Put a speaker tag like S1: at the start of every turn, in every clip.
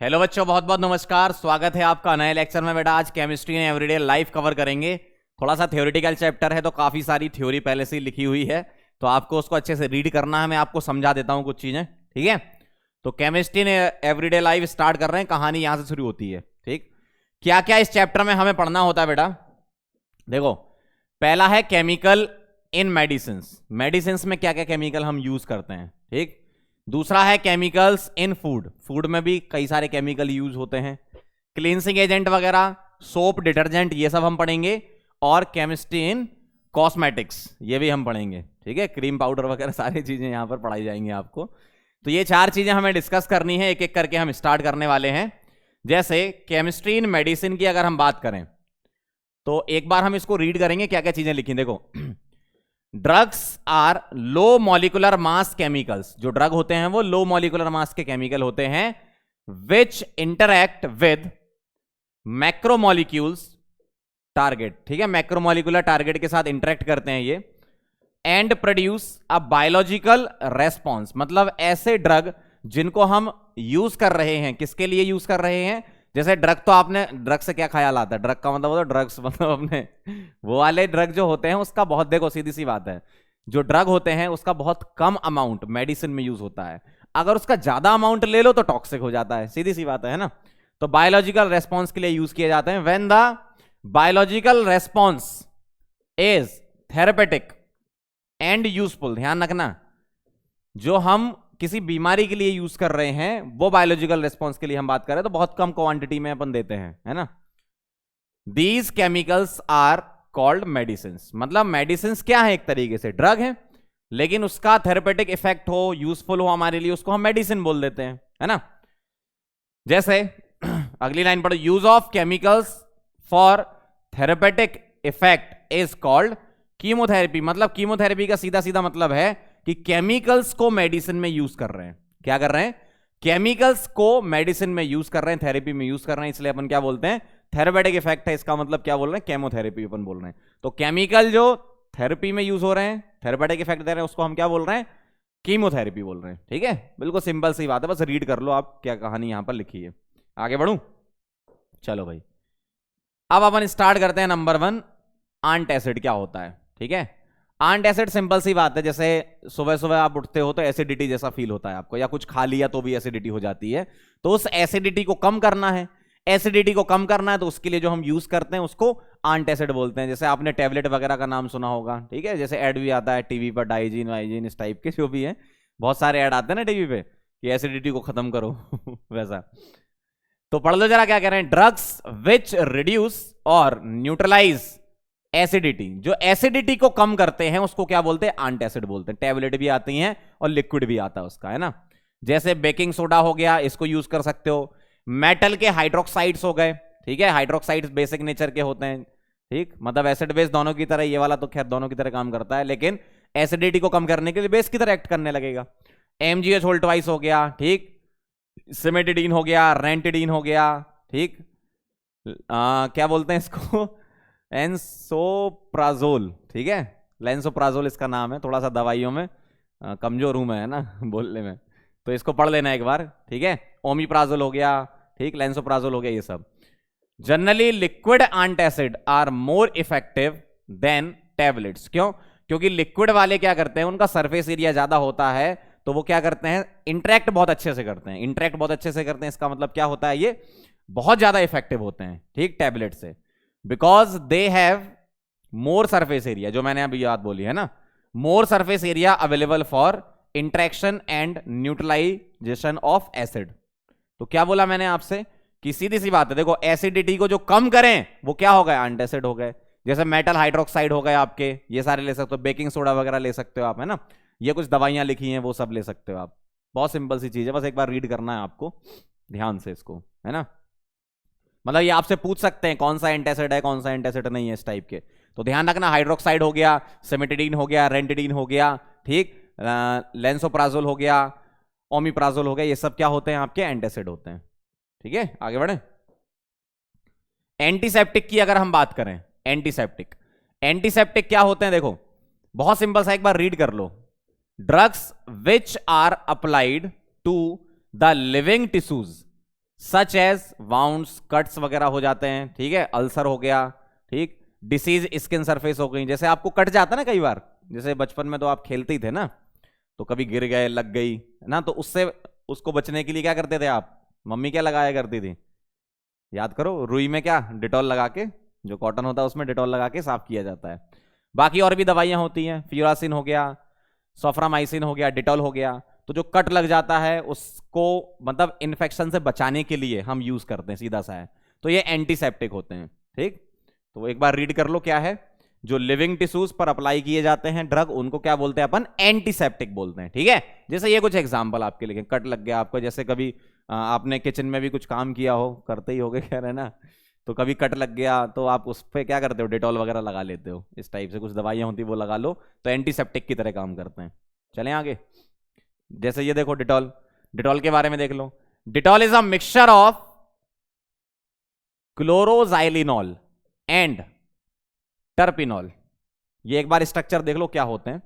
S1: Hello बच्चों, बहुत बहुत नमस्कार। स्वागत है आपका नए लेक्चर में। बेटा आज chemistry and everyday life cover करेंगे। थोड़ा सा थ्योरेटिकल चैप्टर है तो काफी सारी थ्योरी पहले से ही लिखी हुई है, तो आपको उसको अच्छे से रीड करना है। मैं आपको समझा देता हूं कुछ चीजें, ठीक है। तो chemistry and everyday life start कर रहे हैं। कहानी यहां से शुरू होती है, ठीक। क्या क्या इस चैप्टर में हमें पढ़ना होता है बेटा? देखो, पहला है केमिकल इन मेडिसिन्स। मेडिसिन्स में क्या क्या केमिकल हम यूज करते हैं, ठीक। दूसरा है केमिकल्स इन फूड। फूड में भी कई सारे केमिकल यूज होते हैं। क्लींसिंग एजेंट वगैरह, सोप, डिटर्जेंट, ये सब हम पढ़ेंगे। और केमिस्ट्री इन कॉस्मेटिक्स, ये भी हम पढ़ेंगे, ठीक है। क्रीम पाउडर वगैरह सारी चीजें यहां पर पढ़ाई जाएंगी आपको। तो ये चार चीजें हमें डिस्कस करनी है, एक एक करके हम स्टार्ट करने वाले हैं। जैसे केमिस्ट्री इन मेडिसिन की अगर हम बात करें तो एक बार हम इसको रीड करेंगे, क्या क्या चीजें लिखी। देखो, drugs are low molecular mass chemicals. जो ड्रग होते हैं वो लो मॉलिकुलर मास के केमिकल होते हैं, विच इंटरैक्ट विद मैक्रोमोलिक्यूल्स टारगेट, ठीक है। मैक्रोमोलिकुलर टारगेट के साथ इंटरैक्ट करते हैं ये, and produce a biological response. मतलब ऐसे ड्रग जिनको हम यूज कर रहे हैं, किसके लिए यूज कर रहे हैं। जैसे ड्रग, तो आपने ड्रग से क्या ख्याल आता है? ड्रग का मतलब होता है ड्रग्स, मतलब अपने वो वाले ड्रग जो होते हैं उसका बहुत, देखो सीधी सी बात है, जो ड्रग होते हैं उसका बहुत कम अमाउंट मेडिसिन में यूज होता है। अगर उसका ज्यादा अमाउंट ले लो तो टॉक्सिक हो जाता है, सीधी सी बात है ना। तो बायोलॉजिकल रेस्पॉन्स के लिए यूज किए जाते हैं। When the biological response is therapeutic and useful. ध्यान रखना, जो हम किसी बीमारी के लिए यूज कर रहे हैं वो बायोलॉजिकल रेस्पॉन्स के लिए हम बात कर रहे हैं, तो बहुत कम क्वांटिटी में अपन देते हैं, है ना। These chemicals are called medicine. मतलब मेडिसिन क्या है? एक तरीके से ड्रग है, लेकिन उसका थेरेपेटिक इफेक्ट हो, यूजफुल हो हमारे लिए, उसको हम मेडिसिन बोल देते हैं, है ना। जैसे अगली लाइन पढ़ो, use of chemicals for therapeutic effect is called chemotherapy. मतलब कीमोथेरेपी का सीधा सीधा मतलब है कि केमिकल्स को मेडिसिन में यूज कर रहे हैं। क्या कर रहे हैं? केमिकल्स को मेडिसिन में यूज कर रहे हैं, थेरेपी में यूज कर रहे हैं, इसलिए अपन क्या बोलते हैं? थेरेपेटिक इफेक्ट है। इसका मतलब क्या बोल रहे हैं? केमोथेरेपी अपन बोल रहे हैं। तो केमिकल जो थेरेपी में यूज हो रहे हैं, थेरेपेटिक इफेक्ट दे रहे हैं, उसको हम क्या बोल रहे हैं? कीमोथेरेपी बोल रहे हैं, ठीक है। बिल्कुल सिंपल सी बात है, बस रीड कर लो आप क्या कहानी यहां पर लिखी है। आगे बढ़ूं? चलो भाई, अब अपन स्टार्ट करते हैं। नंबर 1, एंटासिड क्या होता है, ठीक है। एंटासिड सिंपल सी बात है, जैसे सुबह सुबह आप उठते हो तो एसिडिटी जैसा फील होता है आपको, या कुछ खा लिया तो भी एसिडिटी हो जाती है। तो उस एसिडिटी को कम करना है, एसिडिटी को कम करना है, तो उसके लिए जो हम यूज करते हैं उसको एंटासिड बोलते हैं। जैसे आपने टैबलेट वगैरह का नाम सुना होगा, ठीक है। जैसे ऐड भी आता है टीवी पर, डाइजीन वाइजीन इस टाइप के जो भी है, बहुत सारे ऐड आते हैं ना टीवी पे कि एसिडिटी को खत्म करो वैसा। तो पढ़ लो जरा क्या कह रहे हैं। ड्रग्स विच रिड्यूस और न्यूट्रलाइज एसिडिटी। जो एसिडिटी को कम करते हैं उसको क्या बोलते हैं? एंटासिड बोलते हैं। टैबलेट भी आती हैं और लिक्विड भी आता है उसका, है ना। जैसे बेकिंग सोडा हो गया, इसको यूज कर सकते हो। मेटल के हाइड्रोक्साइड्स हो गए, ठीक है। हाइड्रोक्साइड्स बेसिक नेचर के होते हैं, ठीक। मतलब एसिड बेस दोनों की तरह, ये वाला तो खैर दोनों की तरह काम करता है, लेकिन एसिडिटी को कम करने के लिए बेस की तरह एक्ट करने लगेगा। एमजीएच होल ट्वाइस हो गया, ठीक। सिमेटिडीन हो गया, रेंटिडीन हो गया, ठीक। क्या बोलते हैं इसको? एंसोप्राजोल, ठीक है। लेंसोप्राजोल इसका नाम है। थोड़ा सा दवाइयों में कमजोर हूं मैं, है ना बोलने में, तो इसको पढ़ लेना एक बार, ठीक है। ओमीप्राजोल हो गया, ठीक। लेंसोप्राजोल हो गया, ये सब। Generally liquid antacid are more effective than tablets. क्यों? क्योंकि लिक्विड वाले क्या करते हैं, उनका सरफेस एरिया ज्यादा होता है, तो वो क्या करते हैं? इंटरेक्ट बहुत अच्छे से करते हैं। इंटरेक्ट बहुत अच्छे से करते हैं, इसका मतलब क्या होता है? ये बहुत ज्यादा इफेक्टिव होते हैं, ठीक, टैबलेट से। Because they have more surface area, जो मैंने अभी याद बोली है ना, more surface area available for interaction and neutralisation of acid. तो क्या बोला मैंने आपसे कि सीधी सी बात है, देखो एसिडिटी को जो कम करें वो क्या हो गए? एंटासिड हो गए। जैसे मेटल हाइड्रोक्साइड हो गए आपके, ये सारे ले सकते हो। बेकिंग सोडा वगैरह ले सकते हो आप, है ना। ये कुछ दवाइयां लिखी हैं, वो सब ले सकते हो आप। बहुत सिंपल सी चीज है, बस एक बार रीड करना है आपको ध्यान से इसको, है ना। मतलब ये आपसे पूछ सकते हैं कौन सा एंटासिड है, कौन सा एंटासिड नहीं है, इस टाइप के। तो ध्यान रखना, हाइड्रोक्साइड हो गया, सिमेटिडीन हो गया, रेंटिडीन हो गया, ठीक, लेंसोप्राजोल हो गया, ओमीप्राजोल हो गया, ये सब क्या होते हैं? आपके एंटासिड होते हैं, ठीक है। आगे बढ़े। एंटीसेप्टिक की अगर हम बात करें, एंटीसेप्टिक, एंटीसेप्टिक क्या होते हैं? देखो बहुत सिंपल सा, एक बार रीड कर लो। Drugs which are applied to the living tissues such as wounds, cuts वगैरह हो जाते हैं, ठीक है, अल्सर हो गया, ठीक, डिसीज स्किन सरफेस हो गई, जैसे आपको कट जाता ना कई बार, जैसे बचपन में तो आप खेलते ही थे ना, तो कभी गिर गए, लग गई है ना, तो उससे उसको बचने के लिए क्या करते थे आप, मम्मी क्या लगाया करती थी, याद करो, रुई में क्या, डिटॉल लगा के, जो कॉटन होता है उसमें डिटॉल लगा के साफ किया जाता है। बाकी और भी दवाइयां होती हैं, फ्यूरासिन हो गया, सोफ्रामाइसिन हो गया, डिटॉल हो गया, तो जो कट लग जाता है उसको मतलब इन्फेक्शन से बचाने के लिए हम यूज करते हैं, सीधा सा है, तो ये एंटीसेप्टिक होते हैं, ठीक। तो एक बार रीड कर लो क्या है, जो लिविंग टिश्यूज पर अप्लाई किए जाते हैं ड्रग, उनको क्या बोलते हैं अपन, एंटीसेप्टिक बोलते हैं, ठीक है। जैसे ये कुछ एग्जांपल आपके लिए, कट लग गया आपको, जैसे कभी आपने किचन में भी कुछ काम किया हो, करते ही होगे कह रहे हैं ना, तो कभी कट लग गया तो आप उस पर क्या करते हो, डिटॉल वगैरह लगा लेते हो, इस टाइप से कुछ दवाइयां होती है वो लगा लो, तो एंटीसेप्टिक की तरह काम करते हैं। चलें आगे, जैसे ये देखो डिटॉल, डिटॉल के बारे में देख लो, Dettol is a mixture of chloroxylenol and terpineol. ये एक बार स्ट्रक्चर देख लो क्या होते हैं।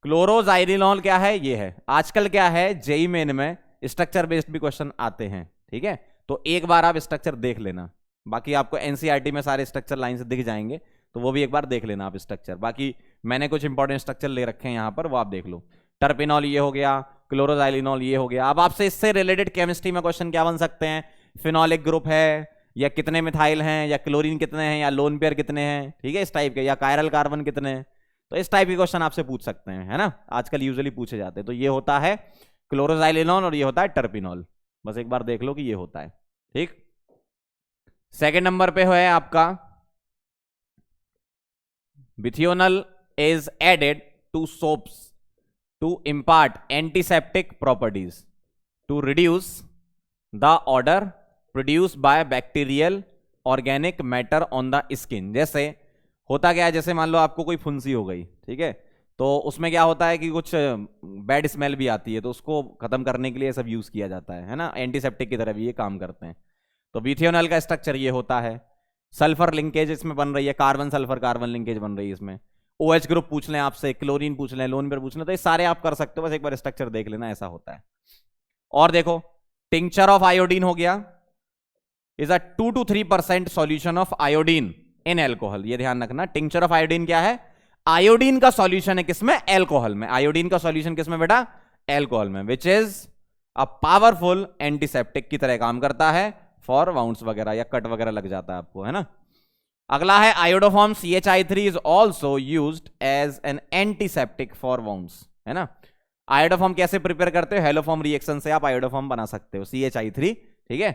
S1: क्लोरोजाइलिनॉल क्या है, ये है, आजकल क्या है जेई मेन में स्ट्रक्चर बेस्ड भी क्वेश्चन आते हैं, ठीक है, तो एक बार आप स्ट्रक्चर देख लेना, बाकी आपको एनसीईआरटी में सारे स्ट्रक्चर लाइन से दिख जाएंगे, तो वो भी एक बार देख लेना आप स्ट्रक्चर, बाकी मैंने कुछ इंपॉर्टेंट स्ट्रक्चर ले रखे हैं यहां पर, वो आप देख लो। टर्पिनॉल ये हो गया, क्लोरोजाइलिनॉल ये हो गया। अब आपसे इससे रिलेटेड केमिस्ट्री में क्वेश्चन क्या बन सकते हैं, फिनॉलिक ग्रुप है, या कितने मिथाइल हैं, या क्लोरीन कितने हैं, या लोन पेयर कितने हैं, ठीक है, इस टाइप के, या कायरल कार्बन कितने हैं, तो इस टाइप के क्वेश्चन आपसे पूछ सकते हैं, है ना, आजकल यूजुअली पूछे जाते हैं। तो ये होता है क्लोरोजाइलिनॉल और ये होता है टर्पिनॉल, बस एक बार देख लो कि ये होता है, ठीक। सेकंड नंबर पे है आपका bithionol is added to soaps to impart antiseptic properties to reduce the odour produce by bacterial organic matter on the skin. जैसे होता क्या है, जैसे मान लो आपको कोई फुंसी हो गई, ठीक है, तो उसमें क्या होता है कि कुछ बैड स्मेल भी आती है, तो उसको खत्म करने के लिए सब यूज किया जाता है ना, एंटीसेप्टिक की तरह भी ये काम करते हैं। तो बिथियोनल का स्ट्रक्चर ये होता है, सल्फर लिंकेज इसमें बन रही है, कार्बन सल्फर कार्बन लिंकेज बन रही है इसमें, OH ग्रुप पूछ लें आपसे, क्लोरीन पूछ लें, लोन पेयर पूछ लें, तो ये सारे आप कर सकते हो, बस एक बार स्ट्रक्चर देख लेना, ऐसा होता है। और देखो टिंचर ऑफ आयोडीन हो गया, is a 2 to 3% solution of iodine in alcohol. ये ध्यान रखना, टिंचर ऑफ आयोडीन क्या है, आयोडीन का सॉल्यूशन है किसमें, एल्कोहल में। आयोडीन का सॉल्यूशन किसमें बेटा, एल्कोहल में, which is a powerful antiseptic की तरह काम करता है फॉर वाउंड्स वगैरह, या कट वगैरह लग जाता है आपको, है ना। अगला है iodoform CH3 is also used as an antiseptic for wounds, है ना। आयोडोफॉर्म कैसे प्रिपेयर करते हो, हेलोफॉर्म रिएक्शन से आप आयोडोफॉर्म बना सकते हो, CH3, ठीक है,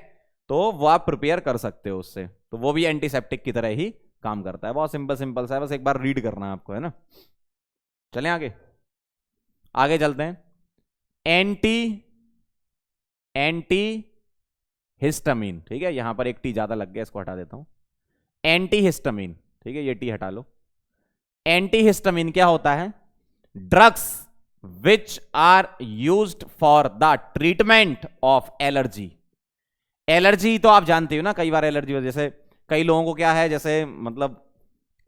S1: तो वो आप प्रिपेयर कर सकते हो उससे, तो वो भी एंटीसेप्टिक की तरह ही काम करता है। बहुत सिंपल सिंपल सा है, बस एक बार रीड करना है आपको, है ना। चलें आगे, आगे चलते हैं। एंटी हिस्टामिन, ठीक है, यहां पर एक टी ज्यादा लग गया, इसको हटा देता हूं। एंटी हिस्टामिन, ठीक है, ये टी हटा लो। एंटी हिस्टामिन क्या होता है, drugs which are used for the treatment of allergy. Allergy तो आप जानते हो ना, कई बार एलर्जी, जैसे कई लोगों को क्या है, जैसे मतलब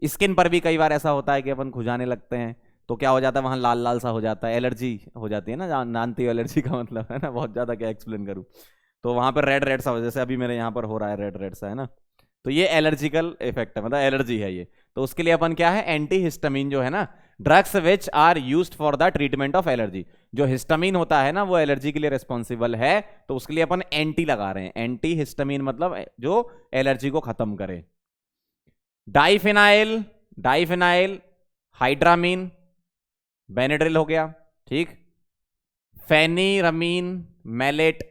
S1: स्किन पर भी कई बार ऐसा होता है कि अपन खुजाने लगते हैं, तो क्या हो जाता है, वहां लाल लाल सा हो जाता है, एलर्जी हो जाती है ना, जानती हो एलर्जी का मतलब, है ना, बहुत ज्यादा क्या एक्सप्लेन करूं, तो वहां पर रेड रेड सा, जैसे अभी मेरे यहाँ पर हो रहा है रेड रेड सा, है ना, तो ये एलर्जिकल इफेक्ट है, मतलब एलर्जी है ये, तो उसके लिए अपन क्या है, एंटी हिस्टामिन जो है ना, drugs which are used for the treatment of allergy. जो हिस्टामिन होता है ना, वो एलर्जी के लिए रिस्पॉन्सिबल है, तो उसके लिए अपन एंटी लगा रहे हैं, एंटी हिस्टामिन मतलब जो एलर्जी को खत्म करे। डाइफिनाइल, डाइफिनाइल हाइड्रामीन, बेनेड्रिल हो गया, ठीक। फेनिरमीन मैलेट,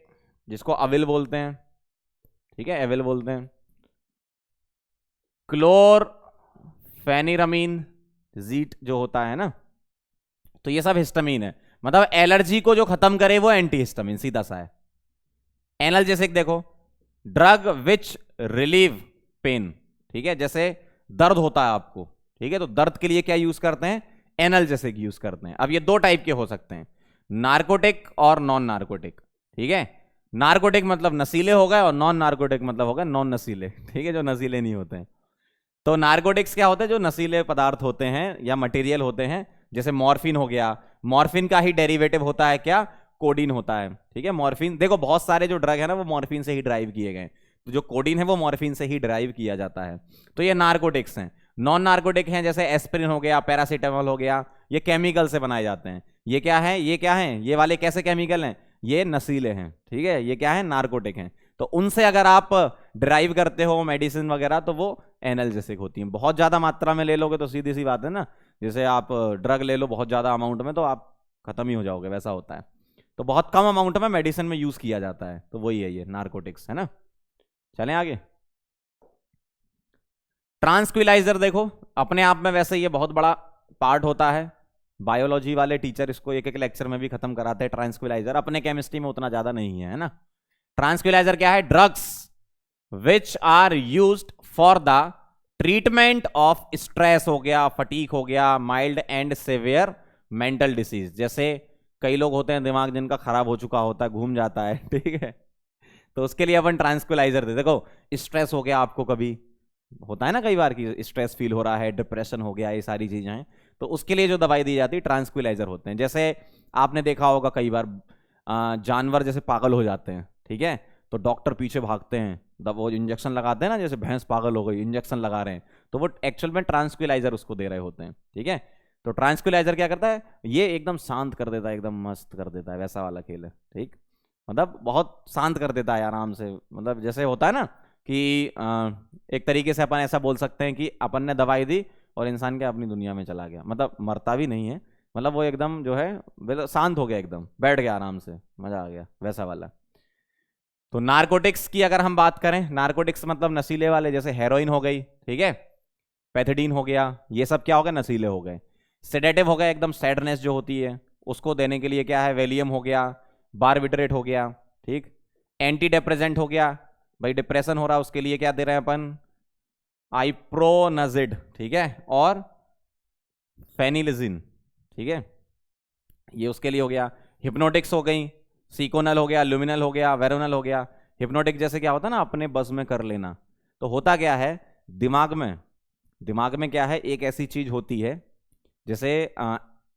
S1: जिसको अविल बोलते हैं, ठीक है, एविल बोलते हैं। क्लोरफेनिरमीन जीट जो होता है ना, तो ये सब हिस्टामिन है, मतलब एलर्जी को जो खत्म करे वो एंटी हिस्टामिन, सीधा सा है। एनाल्जेसिक देखो, ड्रग विच रिलीव पेन, ठीक है, जैसे दर्द होता है आपको, ठीक है, तो दर्द के लिए क्या यूज करते हैं, एनाल्जेसिक यूज करते हैं। अब ये दो टाइप के हो सकते हैं, नार्कोटिक और नॉन नार्कोटिक, ठीक है। नार्कोटिक मतलब नशीले हो गए, और नॉन नार्कोटिक मतलब हो गए नॉन नशीले, ठीक है, जो नशीले नहीं होते हैं। तो नार्कोटिक्स क्या होते हैं, जो नशीले पदार्थ होते हैं या मटेरियल होते हैं, जैसे मॉर्फिन हो गया, मॉर्फिन का ही डेरिवेटिव होता है क्या, कोडीन होता है, ठीक है। मॉर्फिन, देखो बहुत सारे जो ड्रग है ना वो मॉर्फिन से ही ड्राइव किए गए, तो जो कोडीन है वो मॉर्फिन से ही ड्राइव किया जाता है। तो ये नार्कोटिक्स हैं। नॉन नार्कोटिक हैं जैसे एस्पिरिन हो गया, पैरासीटामोल हो गया, ये केमिकल से बनाए जाते हैं। ये क्या है, ये क्या है, ये वाले कैसे केमिकल हैं, ये नशीले हैं, ठीक है। ये क्या है, नार्कोटिक हैं। तो उनसे अगर आप ड्राइव करते हो मेडिसिन वगैरह तो वो एनाल्जेसिक होती हैं। बहुत ज्यादा मात्रा में ले लोगे तो सीधी सी बात है ना, जैसे आप ड्रग ले लो बहुत ज्यादा अमाउंट में तो आप खत्म ही हो जाओगे, वैसा होता है। तो बहुत कम अमाउंट में मेडिसिन में यूज किया जाता है, तो वही है ये नार्कोटिक्स, है ना। चलें आगे। ट्रांसक्विलाइजर देखो अपने आप में वैसे ये बहुत बड़ा पार्ट होता है। बायोलॉजी वाले टीचर इसको एक एक लेक्चर में भी खत्म कराते हैं ट्रांसक्विलाइजर, अपने केमिस्ट्री में उतना ज्यादा नहीं है ना। ट्रांसक्विलाइजर क्या है, drugs which are used for the treatment of stress हो गया, फटीक हो गया, mild and severe mental disease. जैसे कई लोग होते हैं दिमाग जिनका खराब हो चुका होता है, घूम जाता है, ठीक है, तो उसके लिए अपन ट्रांसक्विलाइजर दे। देखो स्ट्रेस हो गया, आपको कभी होता है ना कई बार कि स्ट्रेस फील हो रहा है, डिप्रेशन हो गया, ये सारी चीजें हैं, तो उसके लिए जो दवाई दी जाती है ट्रांसक्विलाइजर होते हैं। जैसे आपने देखा होगा कई बार जानवर जैसे पागल हो जाते हैं, ठीक है, तो डॉक्टर पीछे भागते हैं, वो इंजेक्शन लगाते हैं ना, जैसे भैंस पागल हो गई इंजेक्शन लगा रहे हैं, तो वो एक्चुअल में ट्रांसक्विलाइजर उसको दे रहे होते हैं, ठीक है। तो ट्रांसक्विलाइजर क्या करता है, ये एकदम शांत कर देता है, एकदम मस्त कर देता है, वैसा वाला खेल है, ठीक, मतलब बहुत शांत कर देता है आराम से। मतलब जैसे होता है ना कि एक तरीके से अपन ऐसा बोल सकते हैं कि अपन ने दवाई दी और इंसान के अपनी दुनिया में चला गया, मतलब मरता भी नहीं है, मतलब वो एकदम जो है शांत हो गया, एकदम बैठ गया आराम से, मजा आ गया, वैसा वाला। तो नारकोटिक्स की अगर हम बात करें, नारकोटिक्स मतलब नशीले वाले, जैसे हेरोइन हो गई, ठीक है, पैथिडीन हो गया, ये सब क्या हो गए, नशीले हो गए। सेडेटिव हो गया, एकदम सैडनेस जो होती है उसको देने के लिए क्या है, वेलियम हो गया, बारबिट्रेट हो गया, ठीक। एंटी डिप्रेसेंट हो गया, भाई डिप्रेशन हो रहा है उसके लिए क्या दे रहे हैं अपन, आइप्रोनाजिड, ठीक है, और फेनिलिजिन, ठीक है, ये उसके लिए हो गया। हिप्नोटिक्स हो गई, सीकोनल हो गया, लुमिनल हो गया, वेरोनल हो गया। हिप्नोटिक जैसे क्या होता है ना, अपने बस में कर लेना, तो होता क्या है, दिमाग में क्या है, एक ऐसी चीज होती है जैसे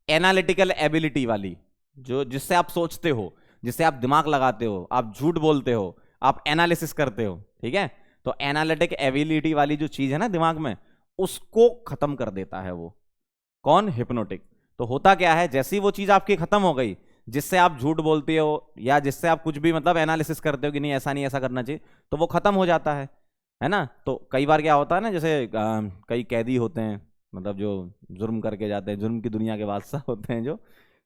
S1: एनालिटिकल एबिलिटी वाली, जो जिससे आप सोचते हो, जिससे आप दिमाग लगाते हो, आप झूठ बोलते हो, आप एनालिसिस करते हो, ठीक है। तो एनालिटिक एबिलिटी वाली जो चीज है ना दिमाग में, उसको खत्म कर देता है वो, कौन, हिप्नोटिक। तो होता क्या है, जैसी वो चीज आपकी खत्म हो गई, जिससे आप झूठ बोलते हो या जिससे आप कुछ भी मतलब एनालिसिस करते हो कि नहीं ऐसा नहीं ऐसा करना चाहिए, तो वो खत्म हो जाता है ना। तो कई बार क्या होता है ना, जैसे कई कैदी होते हैं, मतलब जो जुर्म करके जाते हैं, जुर्म की दुनिया के बादशाह होते हैं जो,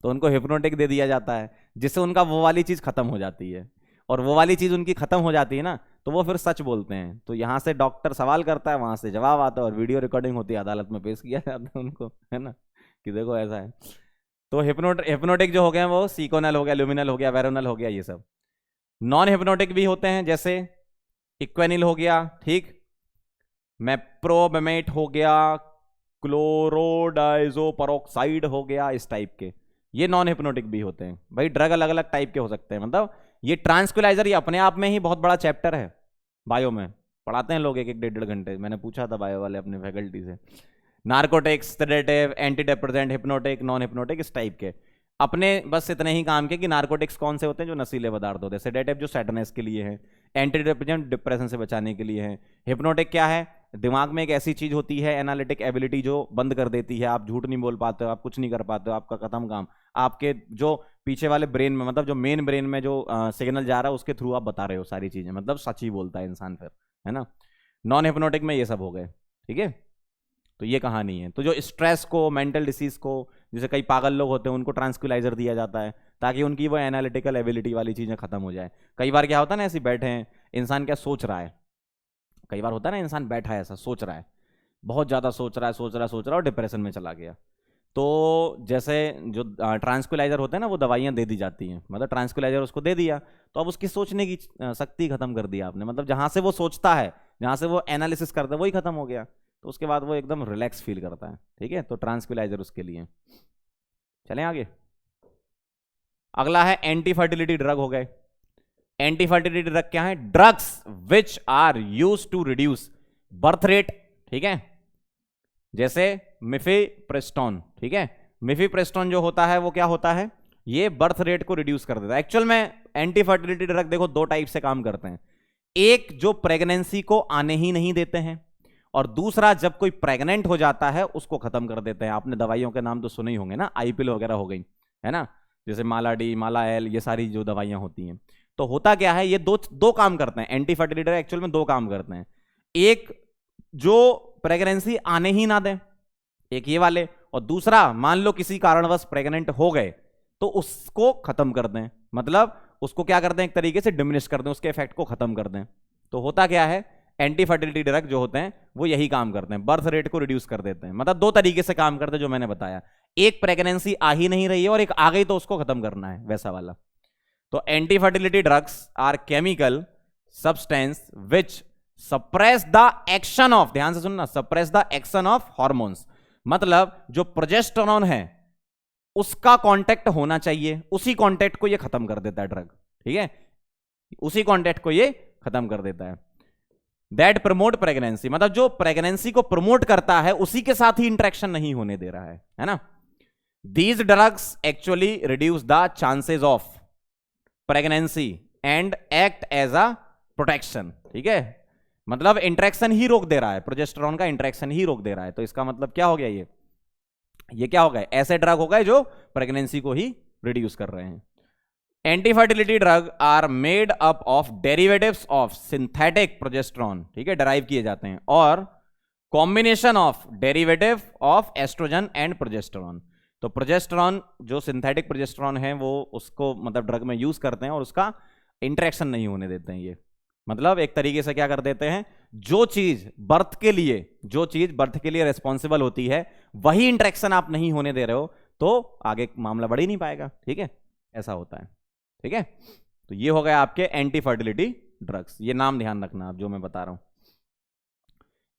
S1: तो उनको हिप्नोटिक दे दिया जाता है, जिससे उनका वो वाली चीज खत्म हो जाती है, और वो वाली चीज उनकी खत्म हो जाती है ना, तो वो फिर सच बोलते हैं। तो यहाँ से डॉक्टर सवाल करता है, वहां से जवाब आता है, और वीडियो रिकॉर्डिंग होती है, अदालत में पेश किया जाता है उनको, है ना, कि देखो ऐसा है। तो हिप्नोटिक जो हो गए वो सीकोनल हो गया, लुमिनल हो गया, वेरोनल हो गया, ये सब। नॉन हिप्नोटिक भी होते हैं, जैसे इक्वेनिल हो गया, ठीक, मेप्रोबेमेट हो गया, क्लोरोडाइजोपरोक्साइड हो गया, इस टाइप के, ये नॉन हिप्नोटिक भी होते हैं। भाई ड्रग अलग अलग टाइप के हो सकते हैं, मतलब ये ट्रांसक्विलाइजर ये अपने आप में ही बहुत बड़ा चैप्टर है, बायो में पढ़ाते हैं लोग एक एक 1.5 घंटे, मैंने पूछा था बायो वाले अपने फैकल्टी से। Narcotics, sedative, anti depressant, hypnotic, non hypnotic, इस टाइप के। अपने बस इतने ही काम के कि नार्कोटिक्स कौन से होते हैं, जो नशीले पदार्थ होते हैं, सेडेटिव जो सैडनेस के लिए है, एंटी डिप्रेसेंट डिप्रेशन से बचाने के लिए है, हिप्नोटिक क्या है, दिमाग में एक ऐसी चीज होती है एनालिटिक एबिलिटी जो बंद कर देती है, आप झूठ नहीं बोल पाते हो, आप कुछ नहीं कर पाते हो, आपका खत्म काम, आपके जो पीछे वाले ब्रेन में, मतलब जो मेन ब्रेन में जो सिग्नल जा रहा है उसके थ्रू आप बता रहे हो सारी चीजें, मतलब सच ही बोलता है इंसान फिर, है ना। नॉन हिप्नोटिक में ये सब हो गए, ठीक है। तो ये कहानी है। तो जो स्ट्रेस को, मेंटल डिसीज को, जैसे कई पागल लोग होते हैं उनको ट्रांसक्विलाइजर दिया जाता है ताकि उनकी वो एनालिटिकल एबिलिटी वाली चीजें खत्म हो जाए। कई बार क्या होता है ना, ऐसे बैठे हैं, इंसान क्या सोच रहा है, कई बार होता है ना इंसान बैठा है ऐसा सोच रहा है, बहुत ज्यादा सोच रहा है, और डिप्रेशन में चला गया, तो जैसे जो ट्रांसक्विलाइजर होते हैं ना वो दवाइयाँ दे दी जाती हैं, मतलब ट्रांसक्विलाइजर उसको दे दिया तो अब उसकी सोचने की शक्ति खत्म कर दिया आपने, मतलब जहाँ से वो सोचता है, जहाँ से वो एनालिसिस करता है वही खत्म हो गया, तो उसके बाद वो एकदम रिलैक्स फील करता है, ठीक है। तो ट्रांसक्विलाइजर उसके लिए। चलें आगे। अगला है एंटी फर्टिलिटी ड्रग हो गए। एंटी फर्टिलिटी ड्रग क्या है, drugs which are use to reduce birth rate, ठीक है, जैसे मिफेप्रेस्टोन, ठीक है। मिफेप्रेस्टोन जो होता है वो क्या होता है, ये बर्थ रेट को रिड्यूस कर देता है। एक्चुअल में एंटी फर्टिलिटी ड्रग देखो दो टाइप से काम करते हैं, एक जो प्रेगनेंसी को आने ही नहीं देते हैं, और दूसरा जब कोई प्रेग्नेंट हो जाता है उसको खत्म कर देते हैं। आपने दवाइयों के नाम तो सुने ही होंगे ना, आईपिल वगैरह हो गई है ना, जैसे माला डी, माला एल, ये सारी जो दवाइयां होती हैं। तो होता क्या है, ये दो काम करते हैं, एंटी फर्टिलिटी एक्चुअल में दो काम करते हैं, एक जो प्रेगनेंसी आने ही ना दें, एक ये वाले, और दूसरा मान लो किसी कारणवश प्रेग्नेंट हो गए तो उसको खत्म कर दें, मतलब उसको क्या कर दें, एक तरीके से डिमिनिश कर दें, उसके इफेक्ट को खत्म कर दें। तो होता क्या है, एंटी फर्टिलिटी ड्रग जो होते हैं वो यही काम करते हैं, बर्थ रेट को रिड्यूस कर देते हैं। मतलब दो तरीके से काम करते हैं जो मैंने बताया, एक प्रेगनेंसी आ ही नहीं रही है और एक आ गई तो उसको खत्म करना है, वैसा वाला। तो anti fertility drugs are chemical substance which suppress the action of, ध्यान से सुनना, suppress the action of hormones, मतलब जो प्रोजेस्टेरोन है उसका कांटेक्ट होना चाहिए, उसी कांटेक्ट को ये खत्म कर देता है ड्रग, ठीक है, उसी कांटेक्ट को ये खत्म कर देता है। दैट प्रमोट प्रेगनेंसी, मतलब जो प्रेगनेंसी को प्रमोट करता है उसी के साथ ही इंटरेक्शन नहीं होने दे रहा है ना। These drugs actually reduce the chances of pregnancy and act as a protection, ठीक है, मतलब इंटरेक्शन ही रोक दे रहा है, प्रोजेस्टेरोन का इंटरेक्शन ही रोक दे रहा है। तो इसका मतलब क्या हो गया, ये क्या हो गए, ऐसे ड्रग हो गए जो प्रेगनेंसी को ही रिड्यूस कर रहे हैं। Anti fertility drug are made up of derivatives of synthetic progesterone, ठीक है, डराइव किए जाते हैं, और combination of derivative of oestrogen and progesterone. तो प्रोजेस्टेरोन जो सिंथेटिक प्रोजेस्टेरोन है वो उसको मतलब ड्रग में यूज करते हैं और उसका इंटरेक्शन नहीं होने देते हैं। ये मतलब एक तरीके से क्या कर देते हैं, जो चीज बर्थ के लिए रिस्पॉन्सिबल होती है वही इंटरेक्शन आप नहीं होने दे रहे हो तो आगे मामला बढ़ ही नहीं पाएगा, ठीक है, ऐसा होता है, ठीक है। तो ये हो गया आपके एंटी फर्टिलिटी ड्रग्स, ये नाम ध्यान रखना आप जो मैं बता रहा हूं।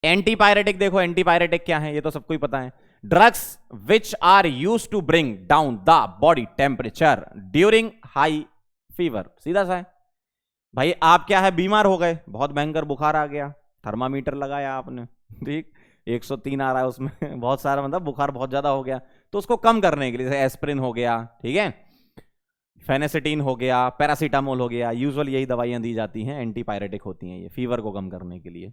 S1: एंटीपायरेटिक देखो, एंटीपायरेटिक क्या है ये तो सबको ही पता है, drugs which are use to bring down the body temperature during high fever. सीधा सा है भाई, आप क्या है, बीमार हो गए, बहुत भयंकर बुखार आ गया, थर्मामीटर लगाया आपने, ठीक, 103 आ रहा है उसमें बहुत सारा, मतलब बुखार बहुत ज्यादा हो गया, तो उसको कम करने के लिए जैसे एस्प्रिन हो गया, ठीक है, फेनेसिटीन हो गया, पैरासीटामोल हो गया, यूजुअल यही दवाइयां दी जाती हैं, एंटीपायरेटिक होती हैं ये फीवर को कम करने के लिए।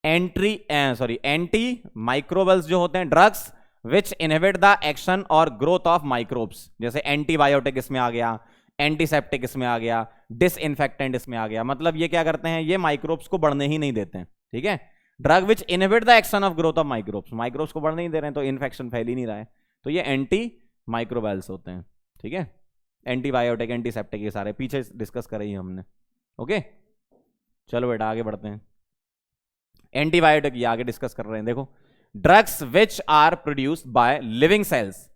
S1: एंटी माइक्रोबल्स जो होते हैं, drugs which inhibit the action और ग्रोथ ऑफ माइक्रोब्स, जैसे एंटीबायोटिक इसमें आ गया, एंटीसेप्टिक इसमें आ गया, डिसइंफेक्टेंट इसमें आ गया, मतलब ये क्या करते हैं, ये माइक्रोब्स को बढ़ने ही नहीं देते हैं, ठीक है। Drug which inhibit the action of growth of microbes, microbes को बढ़ने नहीं दे रहे हैं तो इन्फेक्शन फैल ही नहीं रहा है, तो ये एंटी माइक्रोबैल्स होते हैं, ठीक है। एंटीबायोटिक, एंटीसेप्टिक, ये सारे पीछे डिस्कस करे हमने, ओके। चलो बेटा आगे बढ़ते हैं। एंटीबायोटिक ये आगे डिस्कस कर रहे हैं, देखो, drugs which are produced by living cells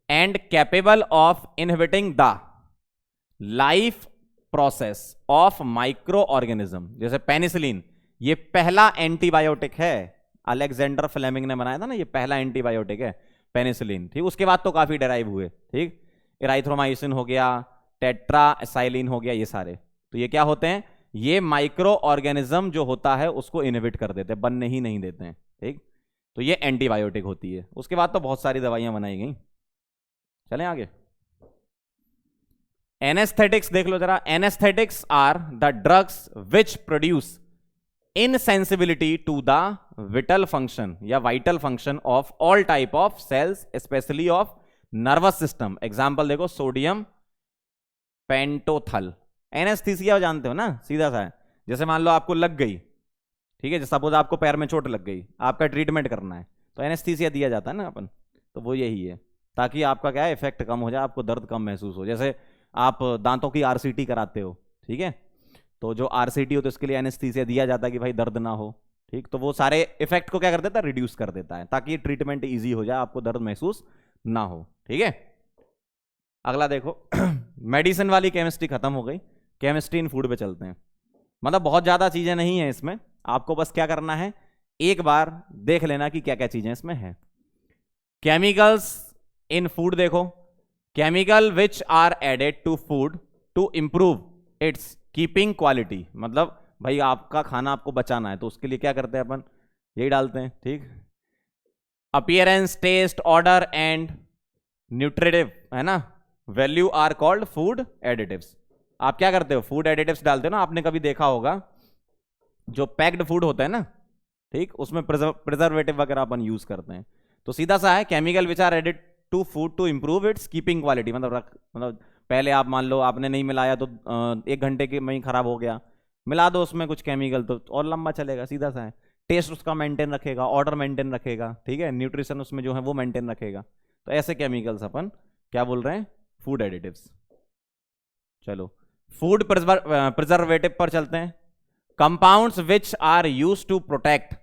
S1: and capable of inhibiting the life process of micro organism, जैसे पेनिसिलिन, ये पहला एंटीबायोटिक है, अलेक्जेंडर फ्लेमिंग ने बनाया था ना, ये पहला एंटीबायोटिक है पेनिसिलिन, ठीक। उसके बाद तो काफी डेराइव हुए, ठीक, इराइथ्रोमाइसिन हो गया, टेट्रासाइलिन हो गया, ये सारे, तो ये क्या होते हैं, ये माइक्रो ऑर्गेनिज्म जो होता है उसको इनहिबिट कर देते हैं, बनने ही नहीं देते हैं, ठीक, तो ये एंटीबायोटिक होती है। उसके बाद तो बहुत सारी दवाइयां बनाई गई। चलें आगे, एनेस्थेटिक्स देख लो जरा। Anaesthetics are the drugs which produce insensibility to the vital function या vital function of all type of cells, specially of nervous system. Example देखो, सोडियम पेंटोथल। एनेस्थीसिया जानते हो ना, सीधा सा है, जैसे मान लो आपको लग गई, ठीक है, सपोज आपको पैर में चोट लग गई, आपका ट्रीटमेंट करना है तो एनेस्थीसिया दिया जाता है ना अपन, तो वो यही है, ताकि आपका क्या है, इफेक्ट कम हो जाए, आपको दर्द कम महसूस हो। जैसे आप दांतों की आरसीटी कराते हो, ठीक है, तो जो आरसीटी हो तो इसके लिए एनेस्थीसिया दिया जाता है कि भाई दर्द ना हो, ठीक, तो वो सारे इफेक्ट को क्या कर देता है, रिड्यूस कर देता है, ताकि ट्रीटमेंट इजी हो जाए, आपको दर्द महसूस ना हो, ठीक है। अगला देखो मेडिसिन वाली केमिस्ट्री खत्म हो गई, केमिस्ट्री इन फूड पे चलते हैं। मतलब बहुत ज्यादा चीजें नहीं है इसमें, आपको बस क्या करना है, एक बार देख लेना कि क्या क्या चीजें इसमें है। केमिकल्स इन फूड देखो, chemical which are added to food to improve its keeping quality, मतलब भाई आपका खाना आपको बचाना है तो उसके लिए क्या करते हैं अपन, यही डालते हैं, ठीक। Appearance, taste, odour and nutritive, है ना, value are called food additives. आप क्या करते हो, फूड एडिटिव्स डालते हो ना, आपने कभी देखा होगा जो पैक्ड फूड होता है ना, ठीक, उसमें प्रिजर्वेटिव वगैरह अपन यूज करते हैं। तो सीधा सा है, chemical which are added to food to improve its keeping quality, मतलब पहले आप मान लो आपने नहीं मिलाया तो 1 घंटे के में ही खराब हो गया, मिला दो उसमें कुछ केमिकल तो और लंबा चलेगा, सीधा सा है। टेस्ट उसका मेंटेन रखेगा, ऑर्डर मेंटेन रखेगा, ठीक है, न्यूट्रिशन उसमें जो है वो मेंटेन रखेगा। तो ऐसे केमिकल्स अपन क्या बोल रहे हैं, फूड एडिटिव्स। चलो फूड प्रिजर्वेटिव पर चलते हैं। Compounds which are use to protect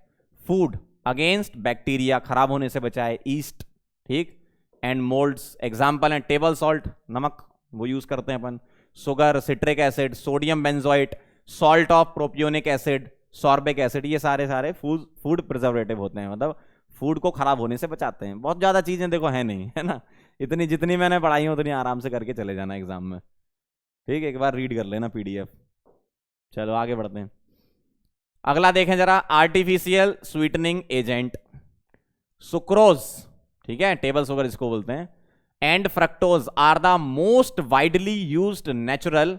S1: food against bacteria, खराब होने से बचाए, ईस्ट, ठीक, एंड मोल्ड्स। एग्जाम्पल है टेबल सॉल्ट, नमक, वो यूज करते हैं अपन, sugar, citric acid, sodium benzoate, salt of propionic acid, sorbic acid, ये सारे फूड प्रिजर्वेटिव होते हैं, मतलब फूड को खराब होने से बचाते हैं। बहुत ज्यादा चीजें देखो है नहीं, है ना, इतनी जितनी मैंने पढ़ाई है उतनी आराम से करके चले जाना एग्जाम में, ठीक है, एक बार रीड कर लेना पीडीएफ। चलो आगे बढ़ते हैं, अगला देखें जरा, आर्टिफिशियल स्वीटनिंग एजेंट, सुक्रोज, ठीक है, टेबल शुगर इसको बोलते हैं, and fructose are the most widely used natural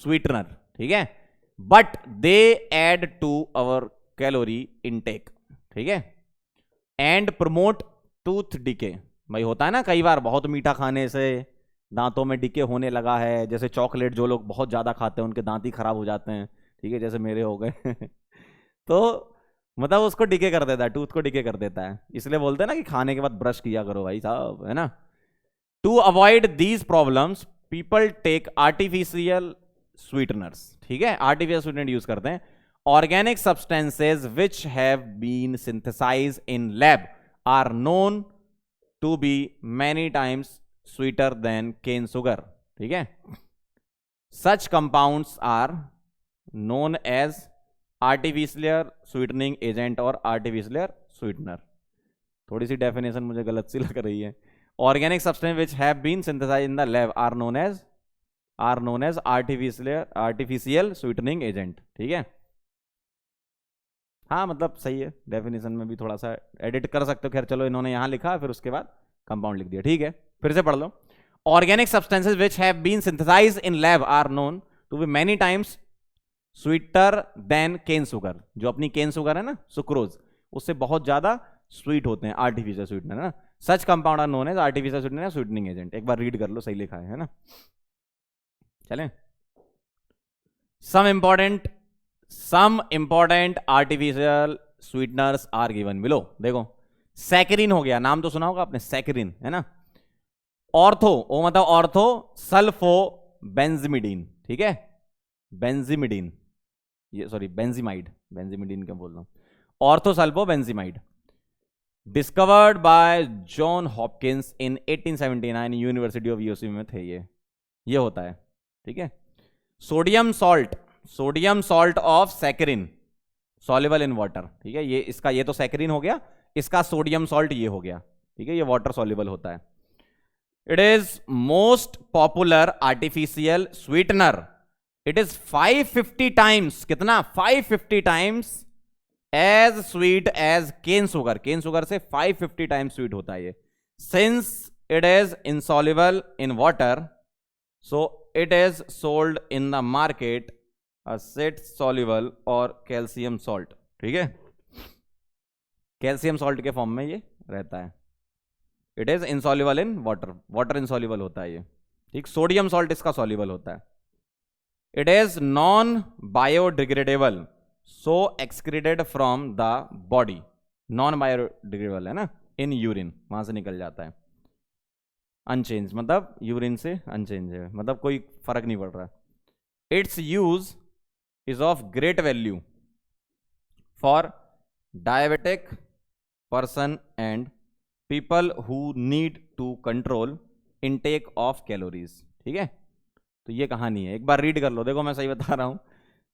S1: sweetener, ठीक है, but they add to our calorie intake, ठीक है, एंड प्रमोट टूथ डिके। भाई होता है ना कई बार बहुत मीठा खाने से दांतों में डिके होने लगा है, जैसे चॉकलेट जो लोग बहुत ज्यादा खाते हैं उनके दांत ही खराब हो जाते हैं, ठीक है, जैसे मेरे हो गए तो मतलब उसको डिके कर देता है, टूथ को डिके कर देता है, इसलिए बोलते हैं ना कि खाने के बाद ब्रश किया करो भाई साहब, है ना। To avoid these problems people take artificial sweeteners, ठीक है, आर्टिफिशियल स्वीटनर यूज करते हैं। Organic substances which have been synthesised in lab are known to be many times sweeter than cane sugar, ठीक है, such compounds are known as artificial sweetening agent और artificial sweetener. थोड़ी सी definition मुझे गलत सी लग रही है। Organic substance which have been synthesised in the lab are known as artificial sweetening agent, ठीक है। हाँ मतलब सही है, डेफिनेशन में भी थोड़ा सा एडिट कर सकते हो, खैर चलो इन्होंने यहां लिखा फिर उसके बाद कंपाउंड लिख दिया, ठीक है, फिर से पढ़ लो। Organic substances which have been synthesised in lab are known to be many times sweeter than cane sugar, जो अपनी केन शुगर है ना, सुक्रोज, उससे बहुत ज्यादा स्वीट होते हैं आर्टिफिशियल स्वीटनर, ना। Such compound are known as artificial sweetener sweetening agent, एक बार रीड कर लो, सही लिखा है ना। चलें, some important artificial sweeteners are given below. देखो सैकरिन हो गया, नाम तो सुना होगा आपने, सैकरिन, है ना। ऑर्थो, ओ मतलब ऑर्थो सल्फो बेंजिमिडीन, ठीक है, बेंजिमिडीन, ये सॉरी बेंजिमिडीन क्या बोल रहा हूं, orthosulpho benzimide, discovered by John Hopkins in 1879, university of UC में थे ये होता है, ठीक है। Sodium salt of saccharin soluble in water, ठीक है, ये तो सैकरिन हो गया, इसका सोडियम सॉल्ट ये हो गया, ठीक है, ये वाटर सॉल्युबल होता है। It is most popular artificial sweetener, it is 550 times, कितना, 550 times as sweet as cane sugar, cane sugar से 550 टाइम्स स्वीट होता है ये। Since it is insoluble in water so it is sold in the market acid soluble or calcium salt, ठीक है, calcium salt के form में ये रहता है। It is insoluble in water insoluble होता है ये, ठीक। सोडियम सॉल्ट इसका सॉल्युबल होता है। It is non biodegradable so excreted from the body, non biodegradable है ना, इन यूरिन, वहां से निकल जाता है, अनचेंज, मतलब यूरिन से अनचेंज है, मतलब कोई फर्क नहीं पड़ रहा। Its use is of great value for diabetic person and people who need to control intake of calories, ठीक है। तो ये कहानी है, एक बार रीड कर लो। देखो मैं सही बता रहा हूं,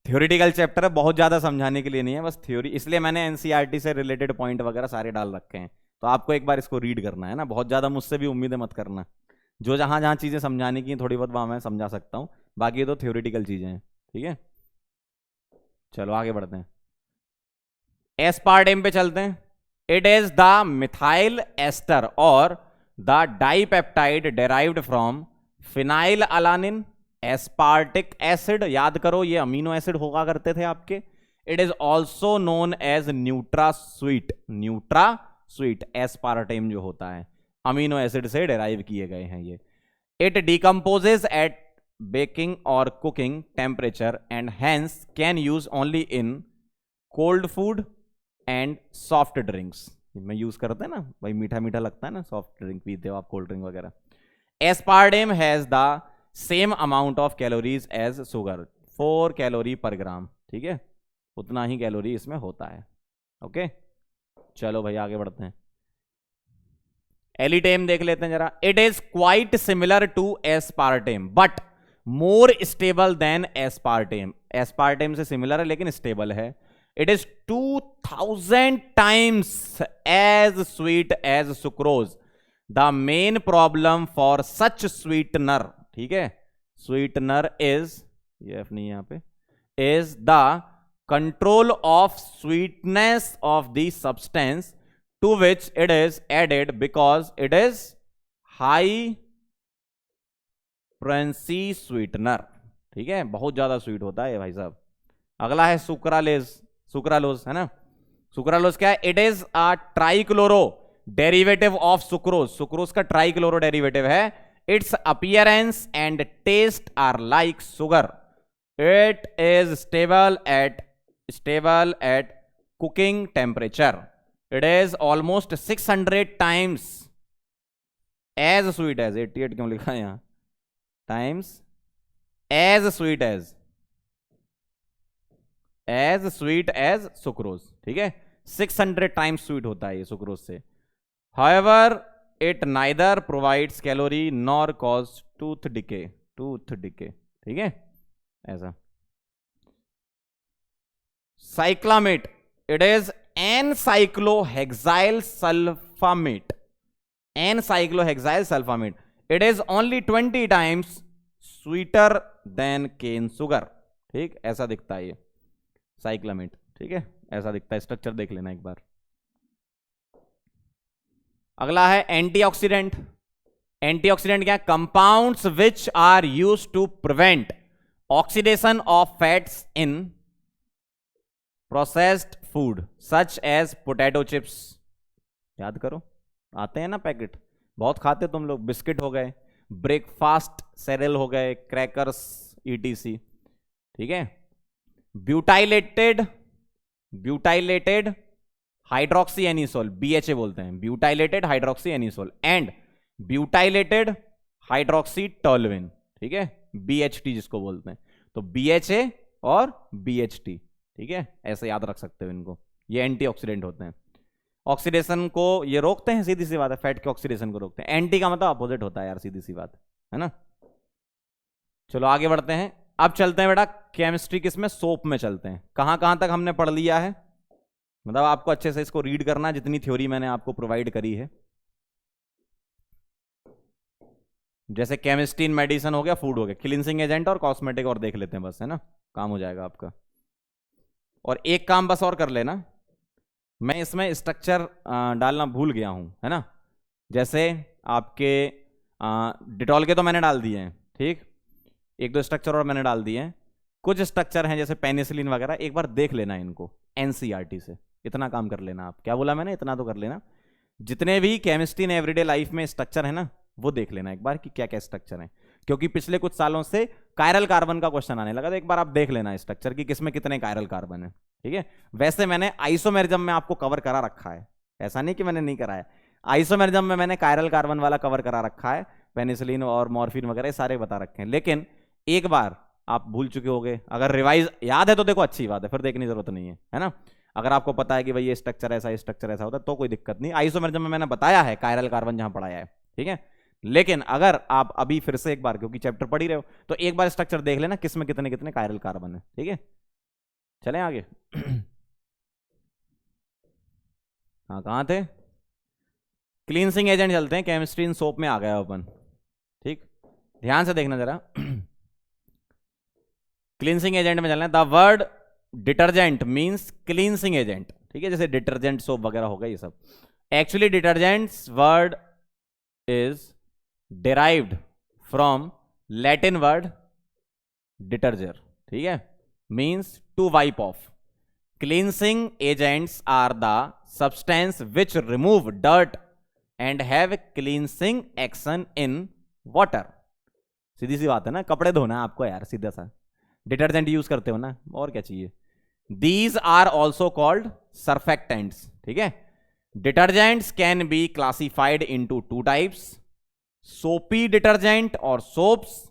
S1: थ्योरेटिकल चैप्टर है, बहुत ज्यादा समझाने के लिए नहीं है, बस थ्योरी, इसलिए मैंने एनसीईआरटी से रिलेटेड पॉइंट वगैरह सारे डाल रखे हैं, तो आपको एक बार इसको रीड करना है ना, बहुत ज्यादा मुझसे भी उम्मीदें मत करना, जो जहां जहां चीजें समझाने की थोड़ी बहुत वहां मैं समझा सकता हूं, बाकी ये तो थ्योरेटिकल चीजें हैं, ठीक है। चलो आगे बढ़ते हैं, एस्पार्टेम पे चलते हैं। It is the methyl ester और the dipeptide derived from phenylalanine, aspartic acid, याद करो ये अमीनो एसिड होगा करते थे आपके। It is also known as NutraSweet, NutraSweet aspartame जो होता है अमीनो एसिड से डेराइव किए गए हैं ये। इट डिकम्पोजेज एट बेकिंग और cooking temperature and hence can use only in cold food and soft drinks. में यूज करते हैं ना भाई, मीठा मीठा लगता है ना, सॉफ्ट ड्रिंक पीते हो आप, कोल्ड ड्रिंक वगैरह। Aspartame has the same amount of calories as sugar, 4 calorie per gram, ठीक है, उतना ही कैलोरी इसमें होता है। ओके चलो भाई आगे बढ़ते हैं। एलिटेम देख लेते हैं जरा। It is quite similar to aspartame but more stable than aspartame, aspartame से सिमिलर है लेकिन स्टेबल है। It is 2000 times as sweet as sucrose. The main problem for such sweetener, ठीक है, स्वीटनर इज, ये एफ नहीं यहां पे, is the control of sweetness of the substance to which it is added because it is high frenzy sweetener, ठीक है, बहुत ज्यादा स्वीट होता है भाई साहब। अगला है सुक्रालेज, सुक्रालोज है ना। सुक्रालोज क्या है? It is a trichloro derivative of sucrose, sucrose का ट्राइक्लोरो डेरिवेटिव है। Its appearance and taste are like sugar. It is stable at cooking temperature. It is almost 600 times as sweet as, 88 क्यों लिखा है यहां, times as sweet as sucrose, ठीक है, 600 times sweet होता है ये सुक्रोज से। However it neither provides calorie nor cause tooth decay, ठीक है ऐसा। Cyclamate, it is N cyclohexyl sulphamate, N cyclohexyl sulphamate. It is only 20 times sweeter than cane sugar, ठीक, ऐसा दिखता है ये साइक्लामेट, ठीक है, ऐसा दिखता है। स्ट्रक्चर देख लेना एक बार। अगला है एंटीऑक्सीडेंट। एंटीऑक्सीडेंट क्या है? Compounds which are used to prevent oxidation of fats in processed food such as potato chips. याद करो, आते हैं ना पैकेट, बहुत खाते तुम लोग, बिस्किट हो गए, ब्रेकफास्ट सेरेल हो गए, क्रैकर्स ईटीसी, ठीक है। ब्यूटाइलेटेड हाइड्रोक्सी एनिसोल, BHA बोलते हैं, butylated hydroxy anisole and butylated hydroxy toluene, ठीक है, BHT जिसको बोलते हैं। तो BHA और BHT, ठीक है, ऐसे याद रख सकते हो इनको, ये एंटीऑक्सीडेंट होते हैं। ऑक्सीडेशन को ये रोकते हैं, सीधी सी बात है, फैट के ऑक्सीडेशन को रोकते हैं। एंटी का मतलब अपोजिट होता है यार, सीधी सी बात है ना। चलो आगे बढ़ते हैं। अब चलते हैं बेटा केमिस्ट्री किसमें, सोप में चलते हैं। कहां कहां तक हमने पढ़ लिया है, मतलब आपको अच्छे से इसको रीड करना, जितनी थ्योरी मैंने आपको प्रोवाइड करी है। जैसे केमिस्ट्री इन मेडिसिन हो गया, फूड हो गया, क्लींसिंग एजेंट और कॉस्मेटिक और देख लेते हैं बस, है ना, काम हो जाएगा आपका। और एक काम बस और कर लेना, मैं इसमें स्ट्रक्चर डालना भूल गया हूं, है ना। जैसे आपके डिटॉल के तो मैंने डाल दिए हैं, ठीक, एक दो स्ट्रक्चर और मैंने डाल दिए हैं। कुछ स्ट्रक्चर हैं जैसे पेनिसिलिन वगैरह, एक बार देख लेना इनको एनसीईआरटी से, इतना काम कर लेना आप। क्या बोला मैंने, इतना तो कर लेना। जितने भी केमिस्ट्री इन एवरीडे लाइफ में स्ट्रक्चर है ना, वो देख लेना एक बार कि क्या क्या स्ट्रक्चर है, क्योंकि पिछले कुछ सालों से कायरल कार्बन का क्वेश्चन आने लगा, तो एक बार आप देख लेना स्ट्रक्चर की किसमें कितने कायरल कार्बन है, ठीक है। वैसे मैंने आइसोमेरिज्म में आपको कवर करा रखा है, ऐसा नहीं कि मैंने नहीं कराया। आइसोमेरिज्म में मैंने कायरल कार्बन वाला कवर करा रखा है, पेनिसिलिन और मॉर्फिन वगैरह सारे बता रखे हैं। लेकिन एक बार आप भूल चुके होगे, अगर रिवाइज याद है तो देखो अच्छी बात है, फिर देखने की जरूरत नहीं है ना। अगर आपको पता है कि भाई ये स्ट्रक्चर ऐसा, ये स्ट्रक्चर ऐसा होता है, तो कोई दिक्कत नहीं। आइसोमेरिज्म में मैंने बताया है कायरल कार्बन जहां पढ़ाया है, ठीक है। लेकिन अगर आप अभी फिर से एक बार, क्योंकि चैप्टर पढ़ ही रहे हो, तो एक बार स्ट्रक्चर देख लेना किसमें कितने कितने कायरल कार्बन है, ठीक है। चलें आगे। हाँ कहां थे, क्लींसिंग एजेंट चलते हैं। केमिस्ट्री इन सोप में आ गया अपन, ठीक, ध्यान से देखना जरा। क्लींसिंग एजेंट में चलना है। The word detergent means cleansing agent, ठीक है, जैसे डिटर्जेंट सोप वगैरह होगा ये सब। Actually detergents word is derived from Latin word detergere, ठीक है, means to wipe off. Cleansing agents are the substance which remove dirt and have cleansing action in water. सीधी सी बात है ना, कपड़े धोना है आपको यार, सीधा सा डिटर्जेंट यूज करते हो ना, और क्या चाहिए। These are also called surfactants, ठीक है। Detergents can be classified into two types, soapy detergent or soaps,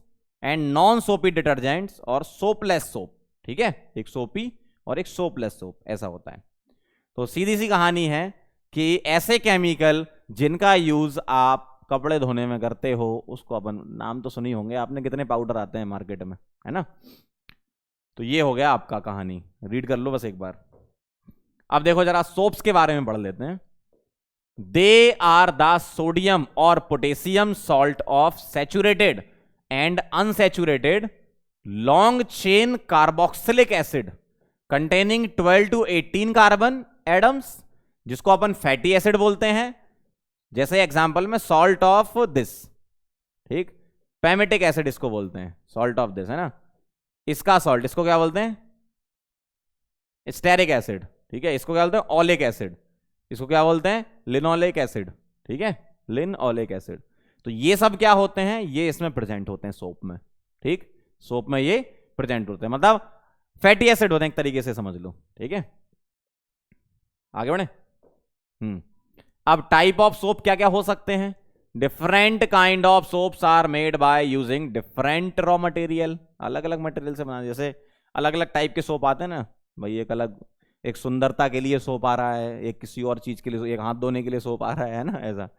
S1: and non soapy detergents or soapless soap, ठीक है। एक सोपी और एक सोपलेस सोप, ऐसा होता है। तो सीधी सी कहानी है कि ऐसे केमिकल जिनका यूज आप कपड़े धोने में करते हो, उसको अपन नाम तो सुनी होंगे आपने, कितने पाउडर आते हैं मार्केट में, है ना। तो ये हो गया आपका कहानी, रीड कर लो बस एक बार। अब देखो जरा सोप्स के बारे में पढ़ लेते हैं। दे आर द सोडियम और potassium salt of saturated and unsaturated long chain carboxylic acid containing 12 to 18 carbon atoms, जिसको अपन फैटी एसिड बोलते हैं। जैसे एग्जांपल में सॉल्ट ऑफ दिस, ठीक, पैमेटिक एसिड इसको बोलते हैं, सॉल्ट ऑफ दिस, है ना। इसका सॉल्ट, इसको क्या बोलते हैं, स्टेरिक एसिड, ठीक है। इसको क्या बोलते हैं, ओलिक एसिड। इसको क्या बोलते हैं, लिनोलिक एसिड, ठीक है, लिनओलिक एसिड। तो ये सब क्या होते हैं, ये इसमें प्रेजेंट होते हैं सोप में, ठीक। सोप में ये प्रेजेंट होते हैं, मतलब फैटी एसिड होते हैं एक तरीके से समझ लो, ठीक है। आगे बढ़े। अब टाइप ऑफ सोप क्या क्या हो सकते हैं। Different kind of soaps are made by using different raw material, अलग अलग मटेरियल से बना। जैसे अलग अलग टाइप के सोप आते हैं ना भाई, एक अलग, एक सुंदरता के लिए सोप आ रहा है, एक किसी और चीज के लिए, एक हाथ धोने के लिए सोप आ रहा है ना, ऐसा।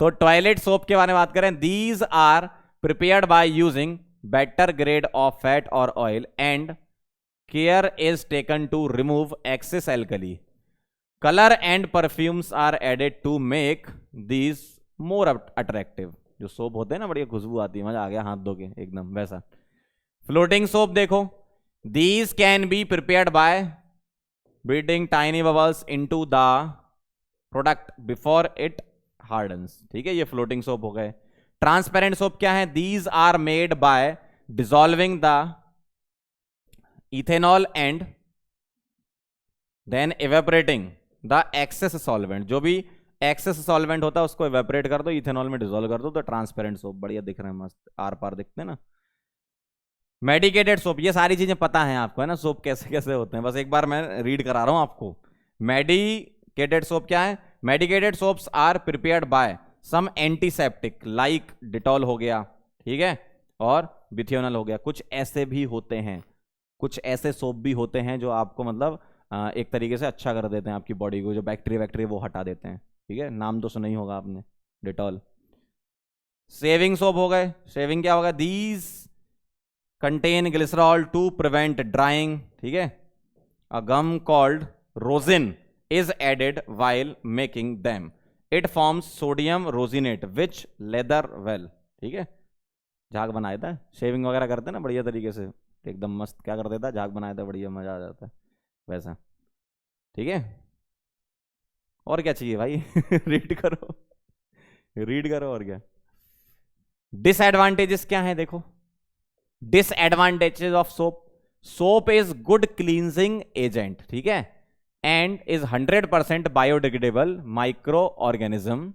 S1: तो टॉयलेट सोप के बारे में बात करें, these are prepared by using better grade of fat और oil and care is taken to remove excess alkali. Colour and perfumes are added to make these more attractive. जो सोप होते हैं ना, बढ़िया खुशबू आती है, मजा आ गया हाथ धो के एकदम वैसा। फ्लोटिंग सोप देखो, these can be prepared by beating tiny bubbles into the product before it hardens, ठीक है। ये फ्लोटिंग सोप हो गए। ट्रांसपेरेंट सोप क्या है, these are made by dissolving the ethanol and then evaporating the excess solvent. जो भी access solvent होता है उसको इवेपोरेट कर दो, इथेनॉल में डिसॉल्व कर दो, तो ट्रांसपेरेंट सोप बढ़िया दिख रहे हैं, मस्त आर पार दिखते हैं ना। मेडिकेटेड सोप, ये सारी चीजें पता है आपको, है ना, सोप कैसे कैसे होते हैं, बस एक बार मैं रीड करा रहा हूं आपको। मेडिकेटेड सोप क्या है, medicated soaps are prepared by some antiseptic like Dettol हो गया, ठीक है, और बिथियोनल हो गया। कुछ ऐसे भी होते हैं, कुछ ऐसे सोप भी होते हैं जो आपको मतलब एक तरीके से अच्छा कर देते हैं आपकी बॉडी को, जो बैक्टीरिया वैक्टीरिया वो हटा देते हैं, ठीक है। नाम तो सुना ही होगा आपने, डिटॉल। शेविंग सोप हो गए, शेविंग क्या होगा, these contain glycerol to prevent drying, ठीक है। A gum called rosin is added while making them, it forms sodium rosinate which lather well, ठीक है। झाग बनाया था, शेविंग वगैरह करते हैं ना बढ़िया तरीके से, एकदम मस्त, क्या कर देता, झाग बनाया था, बढ़िया मजा आ जाता है वैसा, ठीक है। और क्या चाहिए भाई रीड करो, रीड करो, और क्या। डिसएडवांटेजेस क्या है देखो, disadvantages of soap, soap is good cleansing agent, ठीक है, and is 100% biodegradable micro organism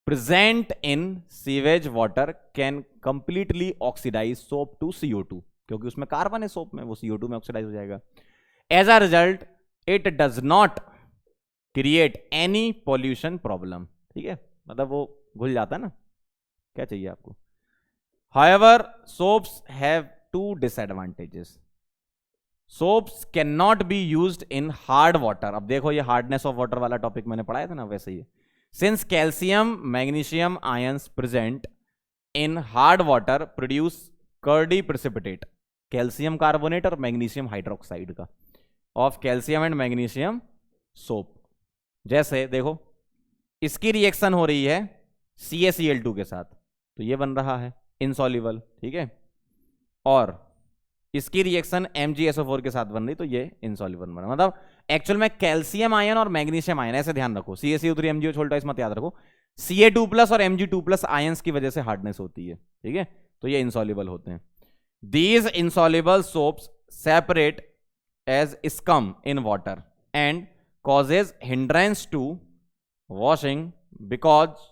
S1: present in sewage water can completely oxidise soap to CO2, क्योंकि उसमें कार्बन है सोप में, वो CO2 में ऑक्सीडाइज हो जाएगा। As a result it does not create any pollution problem, ठीक है, मतलब वो घुल जाता है ना, क्या चाहिए आपको। However, soaps have two disadvantages. Soaps cannot be used in hard water. अब देखो ये हार्डनेस ऑफ वाटर वाला टॉपिक मैंने पढ़ाया था ना, वैसे ही। Since calcium, magnesium ions present in hard water produce curdy precipitate, calcium carbonate और मैग्नीशियम हाइड्रोक्साइड का, of calcium and magnesium soap. जैसे देखो इसकी रिएक्शन हो रही है CaCl2 के साथ, तो ये बन रहा है इनसॉल्युबल, ठीक है, और इसकी रिएक्शन MgSO4 के साथ बन रही, तो ये इनसॉल्युबल बन रहा। मतलब एक्चुअल में कैल्शियम आयन और मैग्नीशियम आयन, ऐसे ध्यान रखो, CaCO3 MgO छोटा, मत याद रखो, Ca2+ और Mg2+ आयंस की वजह से हार्डनेस होती है, ठीक है। तो ये insoluble होते हैं. These insoluble soaps separate as scum in water and causes hindrance to washing because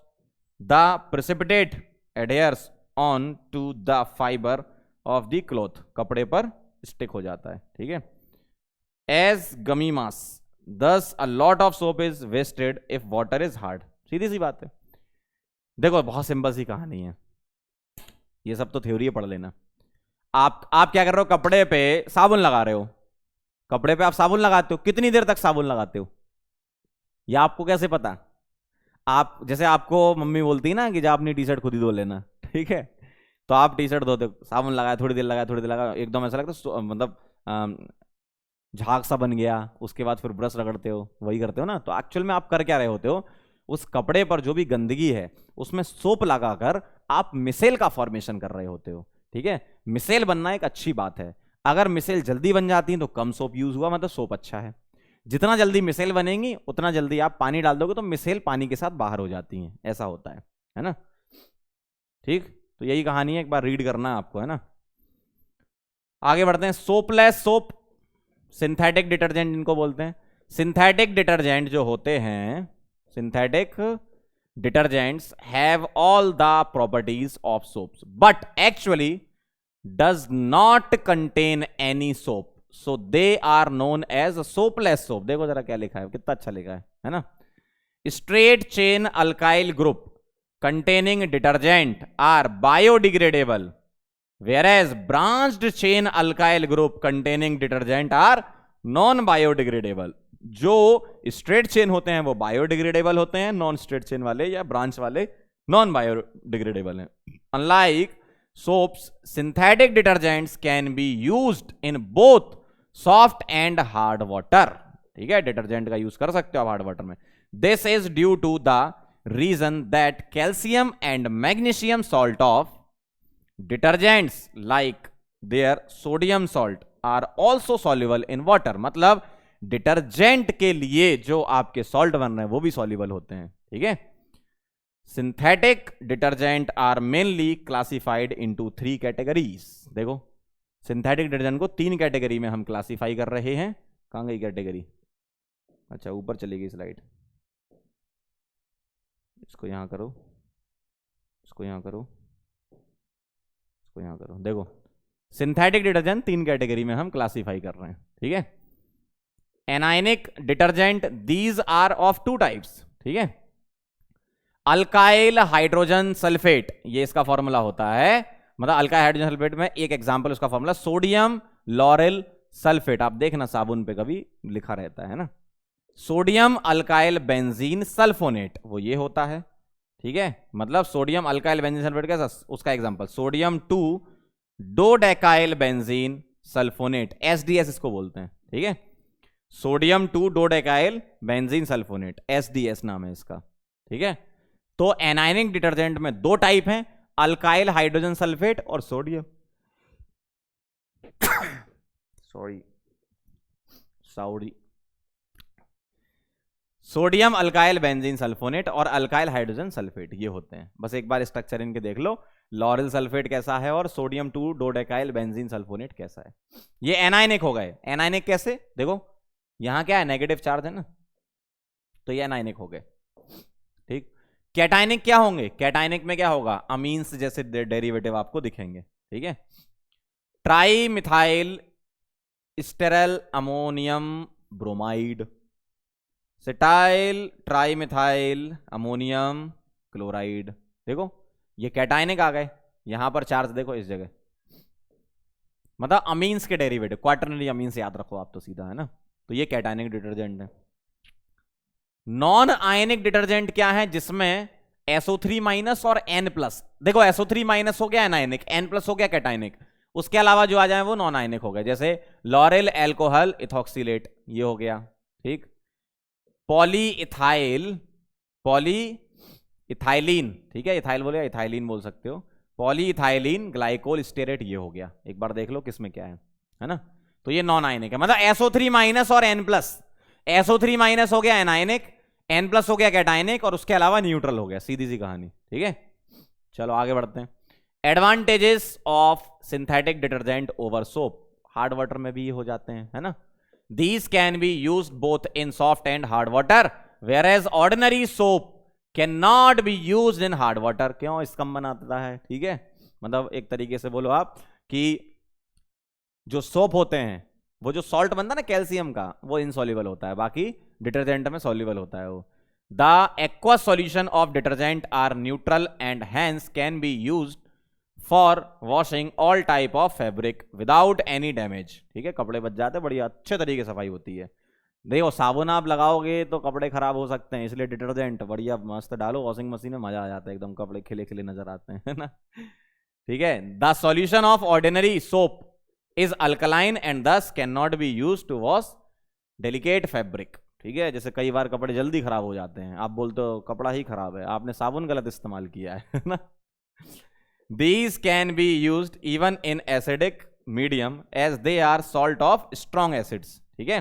S1: the precipitate adheres on to the fiber of the cloth. कपड़े पर स्टिक हो जाता है. ठीक है. As gummy mass, thus a lot of soap is wasted if water is hard. सीधी सी बात है. देखो बहुत सिंपल सी कहानी है, ये सब तो थ्योरी पढ़ लेना. आप क्या कर रहे हो, कपड़े पे साबुन लगा रहे हो. कपड़े पे आप साबुन लगाते हो, कितनी देर तक साबुन लगाते हो, या आपको कैसे पता? आप जैसे आपको मम्मी बोलती है ना कि जा अपनी टी शर्ट खुद ही धो लेना. ठीक है, तो आप टी शर्ट धोते हो, साबुन लगाया, थोड़ी देर लगाया, एकदम ऐसा लगता मतलब झाग सा बन गया, उसके बाद फिर ब्रश रगड़ते हो, वही करते हो ना. तो एक्चुअल में आप कर क्या रहे होते हो, उस कपड़े पर जो भी गंदगी है उसमें सोप लगाकर आप मिसेल का फॉर्मेशन कर रहे होते हो. ठीक है, मिसेल बनना एक अच्छी बात है. अगर मिसेल जल्दी बन जाती है तो कम सोप यूज हुआ, मतलब सोप अच्छा है. जितना जल्दी मिसेल बनेंगी उतना जल्दी आप पानी डाल दोगे तो मिसेल पानी के साथ बाहर हो जाती हैं. ऐसा होता है ना. ठीक, तो यही कहानी है, एक बार रीड करना आपको, है ना. आगे बढ़ते हैं. सोपलेस सोप, सिंथेटिक डिटर्जेंट इनको बोलते हैं. सिंथेटिक डिटर्जेंट जो होते हैं, synthetic detergents have all the properties of soaps but actually does not contain any soap, so they are known as soapless soap. देखो जरा क्या लिखा है, कितना अच्छा लिखा है ना. Straight chain alkyl group containing detergent are biodegradable, whereas branched chain alkyl group containing detergent are non-biodegradable. जो स्ट्रेट चेन होते हैं वो बायोडिग्रेडेबल होते हैं, नॉन स्ट्रेट चेन वाले या ब्रांच वाले नॉन बायोडिग्रेडेबल हैं. Unlike soaps, synthetic detergents can be used in both soft and hard water. ठीक है, डिटर्जेंट का यूज कर सकते हो आप हार्ड वाटर में. This is due to the reason that calcium and magnesium salt of detergents like their sodium salt are also soluble in water. मतलब detergent के लिए जो आपके सॉल्ट बन रहे हैं वो भी सॉल्युबल होते हैं. ठीक है. Synthetic detergent are mainly classified into 3 categories. देखो सिंथेटिक डिटर्जेंट को 3 कैटेगरी में हम क्लासिफाई कर रहे हैं. कहां गई कैटेगरी? अच्छा ऊपर चली गई स्लाइड. इसको यहां करो, इसको यहां करो, इसको यहां करो. देखो सिंथेटिक डिटर्जेंट 3 कैटेगरी में हम क्लासिफाई कर रहे हैं. ठीक है. Anionic detergent, these are of 2 types. ठीक है. अल्काइल हाइड्रोजन सल्फेट, ये इसका फॉर्मूला होता है, मतलब अल्काइल हाइड्रोजन सल्फेट में एक एग्जांपल उसका फॉर्मूला सोडियम लॉरेल सल्फेट. आप देखना साबुन पे कभी लिखा रहता है ना. सोडियम अल्काइल बेंजीन सल्फोनेट, वो ये होता है. ठीक है, मतलब सोडियम अल्काइल बेंजीन सल्फेट कैसा, उसका example sodium 2 dodecyl benzene sulphonate, SDS इसको बोलते हैं. ठीक है, sodium 2 dodecyl benzene sulphonate, SDS नाम है इसका. ठीक है. तो एनायनिक डिटर्जेंट में 2 टाइप हैं, अल्काइल हाइड्रोजन सल्फेट और sodium sodium alkyl benzene sulphonate और अल्काइल हाइड्रोजन सल्फेट, ये होते हैं. बस एक बार स्ट्रक्चर इनके देख लो, लॉरेल सल्फेट कैसा है और सोडियम 2 डोडेकाइल बेंजीन सल्फोनेट कैसा है. ये एनायनिक हो गए. एनायनिक कैसे, देखो यहां क्या है, नेगेटिव चार्ज है ना, तो ये एनायनिक हो गए. ठीक. कैटायनिक क्या होंगे, कैटायनिक में क्या होगा, अमीन्स जैसे डेरिवेटिव आपको दिखेंगे. ठीक है. Trimethyl stearyl ammonium bromide, cetyl trimethyl ammonium chloride. देखो ये कैटायनिक आ गए, यहां पर चार्ज देखो इस जगह, मतलब अमीन्स के डेरिवेटिव, क्वाटरनरी अमीन्स याद रखो आप तो सीधा, है ना. तो ये कैटायनिक डिटर्जेंट है. नॉन आयनिक डिटर्जेंट क्या है, जिसमें SO3- और N+. देखो SO3- हो गया एनायनिक, N+ हो गया कैटायनिक, उसके अलावा जो आ जाए वो नॉन आयनिक हो गए. जैसे लॉरेल एल्कोहल इथॉक्सिलेट, ये हो गया. ठीक. पॉली इथाइलिन, ठीक है, इथाइल बोले इथाइलिन बोल सकते हो, पॉली इथाइलिन ग्लाइकोल स्टेरेट, ये हो गया. एक बार देख लो किसमें क्या है ना. तो ये नॉन आयनिक है, मतलब SO3- और N+. SO3- हो गया एनायनिक, N+ हो गया कैटायनिक और उसके अलावा न्यूट्रल हो गया. सीधी सी कहानी. ठीक है. चलो आगे बढ़ते हैं. Advantages of synthetic detergent over soap, hard water में भी ये हो जाते हैं, है ना। These can be used both in soft and hard water, whereas ordinary soap can not be used in hard water. क्यों? स्कम बनाता है, ठीक है। मतलब एक तरीके से बोलो आप कि जो सोप होते हैं, वो जो सॉल्ट बनता है ना कैल्शियम का, वो इनसॉल्युबल होता है, बाकी डिटर्जेंट में सॉल्युबल होता है वो। The aqueous solution of detergent are neutral and hence can be used for washing all type of fabric without any damage, ठीक है। कपड़े बच जाते हैं, बड़ी अच्छे तरीके से सफाई होती है। देखो साबुन आप लगाओगे तो कपड़े खराब हो सकते हैं, इसलिए डिटर्जेंट बढ़िया मस्त डालो वॉशिंग मशीन में, मजा आ जाता है एकदम, कपड़े खिले खिले नजर आते हैं, है ना, ठीक है। The solution of ordinary soap is alkaline and this can not be use to wash delicate fabric, ठीक है। जैसे कई बार कपड़े जल्दी खराब हो जाते हैं, आप बोलते हो कपड़ा ही खराब है, आपने साबुन गलत इस्तेमाल किया है ना। These can be used even in acidic medium as they are salt of strong acids, ठीक है,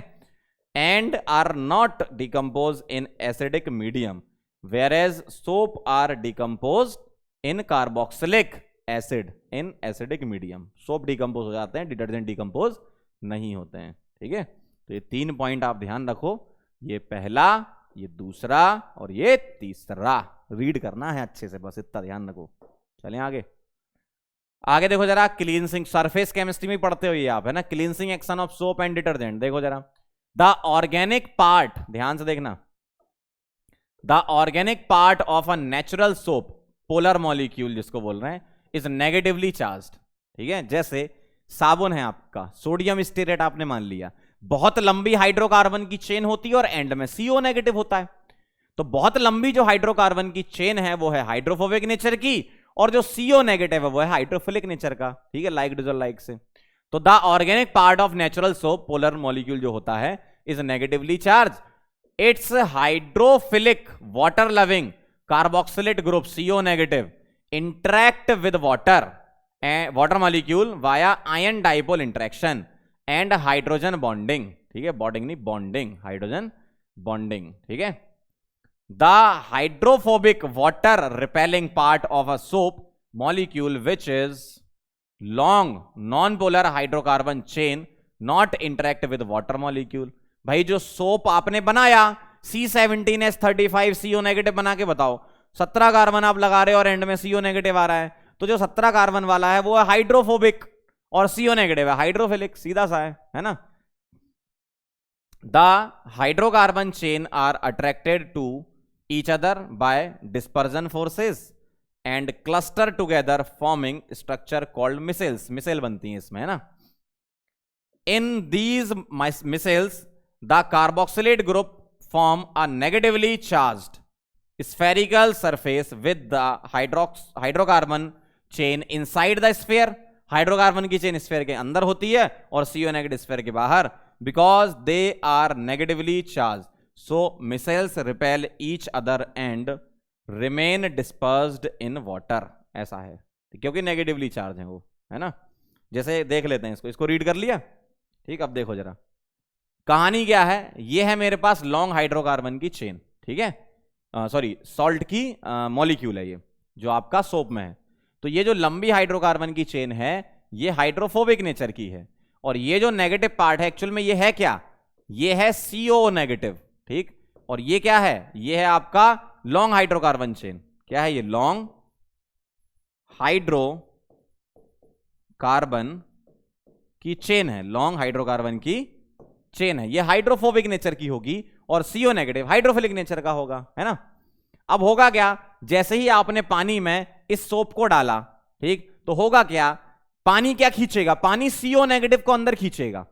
S1: and are not decomposed in acidic medium, whereas soap are decomposed in carboxylic acid in acidic medium. soap decompose हो जाते हैं, detergent decompose नहीं होते हैं, ठीक है। तो ये 3 पॉइंट आप ध्यान रखो, ये पहला, ये दूसरा और ये तीसरा, रीड करना है अच्छे से, बस इतना ध्यान रखो। चलें आगे। आगे देखो जरा, क्लींसिंग, सरफेस केमिस्ट्री में पढ़ते हो ये आप, है ना। Cleansing action of soap and detergent, देखो जरा। द ऑर्गेनिक पार्ट, ध्यान से देखना, the organic part of a natural soap, polar molecule जिसको बोल रहे हैं, इज नेगेटिवली चार्ज्ड, ठीक है। जैसे साबुन है आपका, सोडियम स्टीरेट आपने मान लिया, बहुत लंबी हाइड्रोकार्बन की चेन होती है और एंड में CO नेगेटिव होता है। तो बहुत लंबी जो हाइड्रोकार्बन की चेन है वो है हाइड्रोफोबिक नेचर की, और जो CO नेगेटिव है वो है हाइड्रोफिलिक नेचर का, ठीक है, लाइक डिजोल लाइक से। तो the organic part of natural soap, polar molecule जो होता है, is negatively charge. It's hydrophilic water loving carboxylate group CO negative interact with water molecule via ion dipole interaction and hydrogen bonding, ठीक है, bonding नहीं bonding, hydrogen bonding, ठीक है। The hydrophobic water repelling part of a soap molecule which is long non-polar hydrocarbon chain not interact with water molecule। भाई जो soap आपने बनाया C17H35 CO negative बना के बताओ, 17 कार्बन आप लगा रहे हो और एंड में CO नेगेटिव आ रहा है, तो जो 17 कार्बन वाला है वो है हाइड्रोफोबिक और CO नेगेटिव है हाइड्रोफिलिक, सीधा सा है ना। The hydrocarbon chain are attracted to each other by dispersion forces and cluster together forming structure called micelles, micelle बनती हैं इसमें, है ना। In these micelles the carboxylate group form a negatively charged spherical surface with the hydrocarbon chain inside the sphere, hydrocarbon की chain sphere के अंदर होती है और CO नेगेटिव स्फीयर के बाहर, because they are negatively charged so micelles repel each other and remain dispersed in water, ऐसा है क्योंकि नेगेटिवली चार्ज है वो, है ना। जैसे देख लेते हैं इसको रीड कर लिया, ठीक। अब देखो जरा कहानी क्या है, ये है मेरे पास लॉन्ग हाइड्रोकार्बन की चेन, ठीक है, सॉरी सॉल्ट की मॉलिक्यूल है ये जो आपका सोप में है। तो ये जो लंबी हाइड्रोकार्बन की चेन है ये हाइड्रोफोबिक नेचर की है, और ये जो नेगेटिव पार्ट है एक्चुअल में ये है क्या, ये है CO नेगेटिव, ठीक। और ये क्या है, ये है आपका लॉन्ग हाइड्रोकार्बन चेन, क्या है ये, लॉन्ग हाइड्रोकार्बन की चेन है, लॉन्ग हाइड्रोकार्बन की चेन है, ये हाइड्रोफोबिक नेचर की होगी और CO नेगेटिव हाइड्रोफिलिक नेचर का होगा, है ना। अब होगा क्या, जैसे ही आपने पानी में इस सोप को डाला, ठीक, तो होगा क्या, पानी क्या खींचेगा, पानी CO नेगेटिव को अंदर खींचेगा।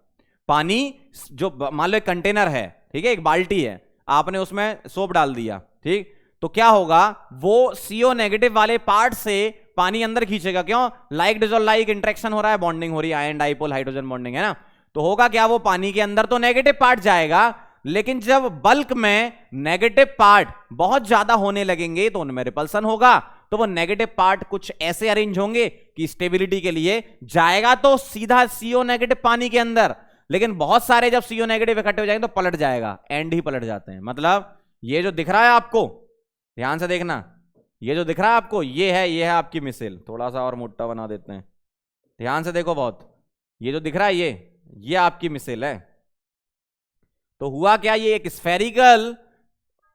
S1: पानी जो मान लो एक कंटेनर है, ठीक है, एक बाल्टी है, आपने उसमें सोप डाल दिया, ठीक, तो क्या होगा, वो CO नेगेटिव वाले पार्ट से पानी अंदर खींचेगा, क्यों, लाइक डिजोल लाइक इंटरेक्शन हो रहा है, बॉन्डिंग हो रही है, आयन डाइपोल हाइड्रोजन बॉन्डिंग, है ना। तो होगा क्या, वो पानी के अंदर तो नेगेटिव पार्ट जाएगा, लेकिन जब बल्क में नेगेटिव पार्ट बहुत ज्यादा होने लगेंगे तो उनमें रिपल्सन होगा, तो वो नेगेटिव पार्ट कुछ ऐसे अरेंज होंगे कि स्टेबिलिटी के लिए जाएगा तो सीधा CO नेगेटिव पानी के अंदर, लेकिन बहुत सारे जब CO नेगेटिव इकट्ठे हो जाएंगे तो पलट जाएगा, एंड ही पलट जाते हैं। मतलब ये जो दिख रहा है आपको, ध्यान से देखना, ये जो दिख रहा है आपको, ये है आपकी मिसेल। थोड़ा सा और मोटा बना देते हैं, ध्यान से देखो बहुत। ये जो दिख रहा है ये आपकी मिसेल है। तो हुआ क्या, ये एक स्फेरिकल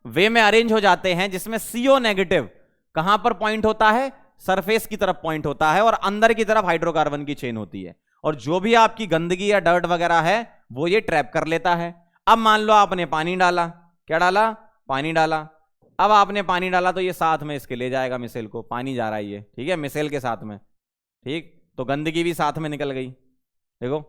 S1: वे में अरेंज हो जाते हैं, जिसमें CO नेगेटिव कहां पर पॉइंट होता है, सरफेस की तरफ पॉइंट होता है, और अंदर की तरफ हाइड्रोकार्बन की चेन होती है, और जो भी आपकी गंदगी या डर्ट वगैरह है वो ये ट्रैप कर लेता है। अब मान लो आपने पानी डाला, क्या डाला, पानी डाला। अब आपने पानी डाला तो ये साथ में इसके ले जाएगा मिसेल को, पानी जा रहा है ये, ठीक है, मिसेल के साथ में, ठीक। तो गंदगी भी साथ में निकल गई। देखो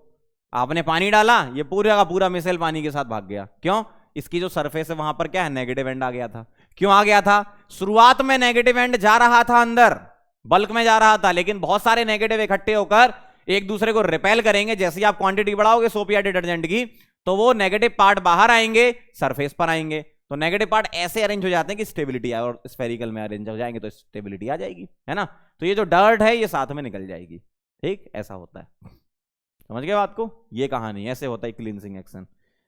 S1: आपने पानी डाला, ये पूरा का पूरा मिसेल पानी के साथ भाग गया। क्यों, इसकी जो सरफेस है वहां पर क्या है, नेगेटिव एंड आ गया था। क्यों आ गया था, शुरुआत में नेगेटिव एंड जा रहा था अंदर, बल्क में जा रहा था, लेकिन बहुत सारे नेगेटिव इकट्ठे होकर एक दूसरे को रिपेल करेंगे। जैसे ही आप क्वांटिटी बढ़ाओगे सोप या डिटर्जेंट की, तो वो नेगेटिव पार्ट बाहर आएंगे, सरफेस पर आएंगे। तो नेगेटिव पार्ट ऐसे अरेंज हो जाते हैं कि स्टेबिलिटी आए, और स्फेरिकल में अरेंज हो जाएंगे तो स्टेबिलिटी आ जाएगी, है ना। तो ये जो डर्ट है ये साथ में निकल जाएगी, ठीक, ऐसा होता है। समझ गए बात को, ये कहानी ऐसे होता है क्लींजिंग एक्शन।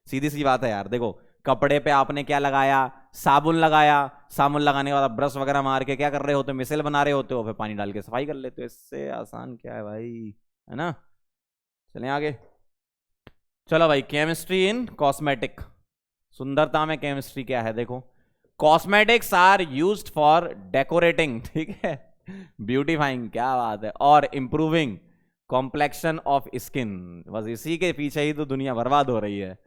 S1: सीधी सी बात है यार। देखो कपड़े पे आपने क्या लगाया, साबुन लगाया, साबुन लगाने के बाद ब्रश वगैरह मार के क्या कर रहे होते हो, मिसेल बना रहे होते हो, फिर पानी डाल के सफाई कर लेते हो। इससे आसान क्या है भाई, है ना। चलें आगे। चलो भाई, केमिस्ट्री इन कॉस्मेटिक। सुंदरता में केमिस्ट्री क्या है, देखो cosmetics are used for decorating, ठीक है, ब्यूटीफाइंग, क्या बात है, और इंप्रूविंग कॉम्प्लेक्शन ऑफ स्किन। बस इसी के पीछे ही तो दुनिया बर्बाद हो रही है।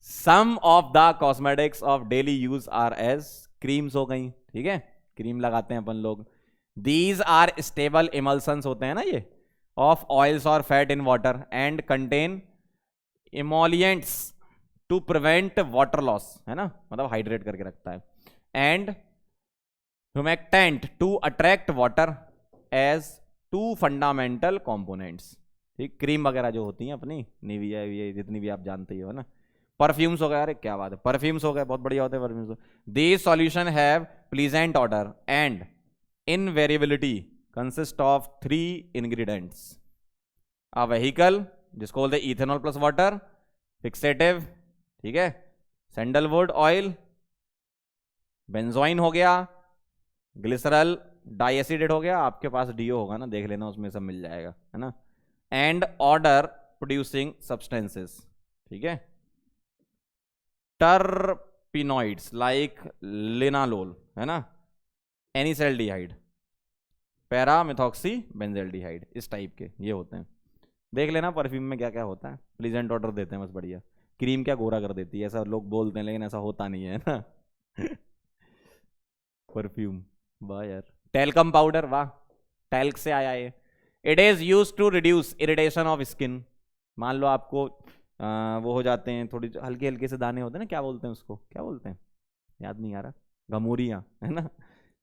S1: Some of the cosmetics of daily use are as, creams हो गई, ठीक है, क्रीम लगाते हैं अपन लोग। दीज आर स्टेबल इमल्सन्स होते हैं ना ये, ऑफ ऑयल्स और fat in water, and contain emollients to prevent water loss, है ना, मतलब हाइड्रेट करके रखता है। And humectant to attract water as two fundamental components, ठीक। क्रीम वगैरह जो होती हैं अपनी निविया जितनी भी आप जानते ही हो ना। परफ्यूम्स हो गए, अरे क्या बात है, परफ्यूम्स हो गए, बहुत बढ़िया होते हैं perfumes. These solution have pleasant odour and invariability, consist of 3 ingredients. A vehicle, जिसको बोलते हैं इथेनॉल प्लस वाटर, फिक्सेटिव, ठीक है, सैंडलवुड ऑयल, बेंजोइन हो गया, ग्लिसरल डाइएसिडेट हो गया, आपके पास डीओ होगा ना, देख लेना उसमें सब मिल जाएगा, है ना। एंड ऑर्डर प्रोड्यूसिंग सब्सटेंसेस, ठीक है, टर्पिनॉइड्स लाइक लिनालोल, है ना, एनिसल्डिहाइड, पैरामिथॉक्सी बेंजल्डिहाइड, इस टाइप के ये होते हैं। देख लेना परफ्यूम में क्या क्या होता है, प्लीजेंट ऑर्डर देते हैं बस, बढ़िया। क्रीम क्या गोरा कर देती है, ऐसा लोग बोलते हैं, लेकिन ऐसा होता नहीं है ना। परफ्यूम, वाह यार। टैल्कम पाउडर, वाह, टैल्क से आया ये। It is use to reduce irritation of skin. मान लो आपको वो हो जाते हैं, थोड़ी हल्के हल्के से दाने होते हैं ना, क्या बोलते हैं उसको, क्या बोलते हैं, याद नहीं आ रहा, घमूरियाँ, है ना।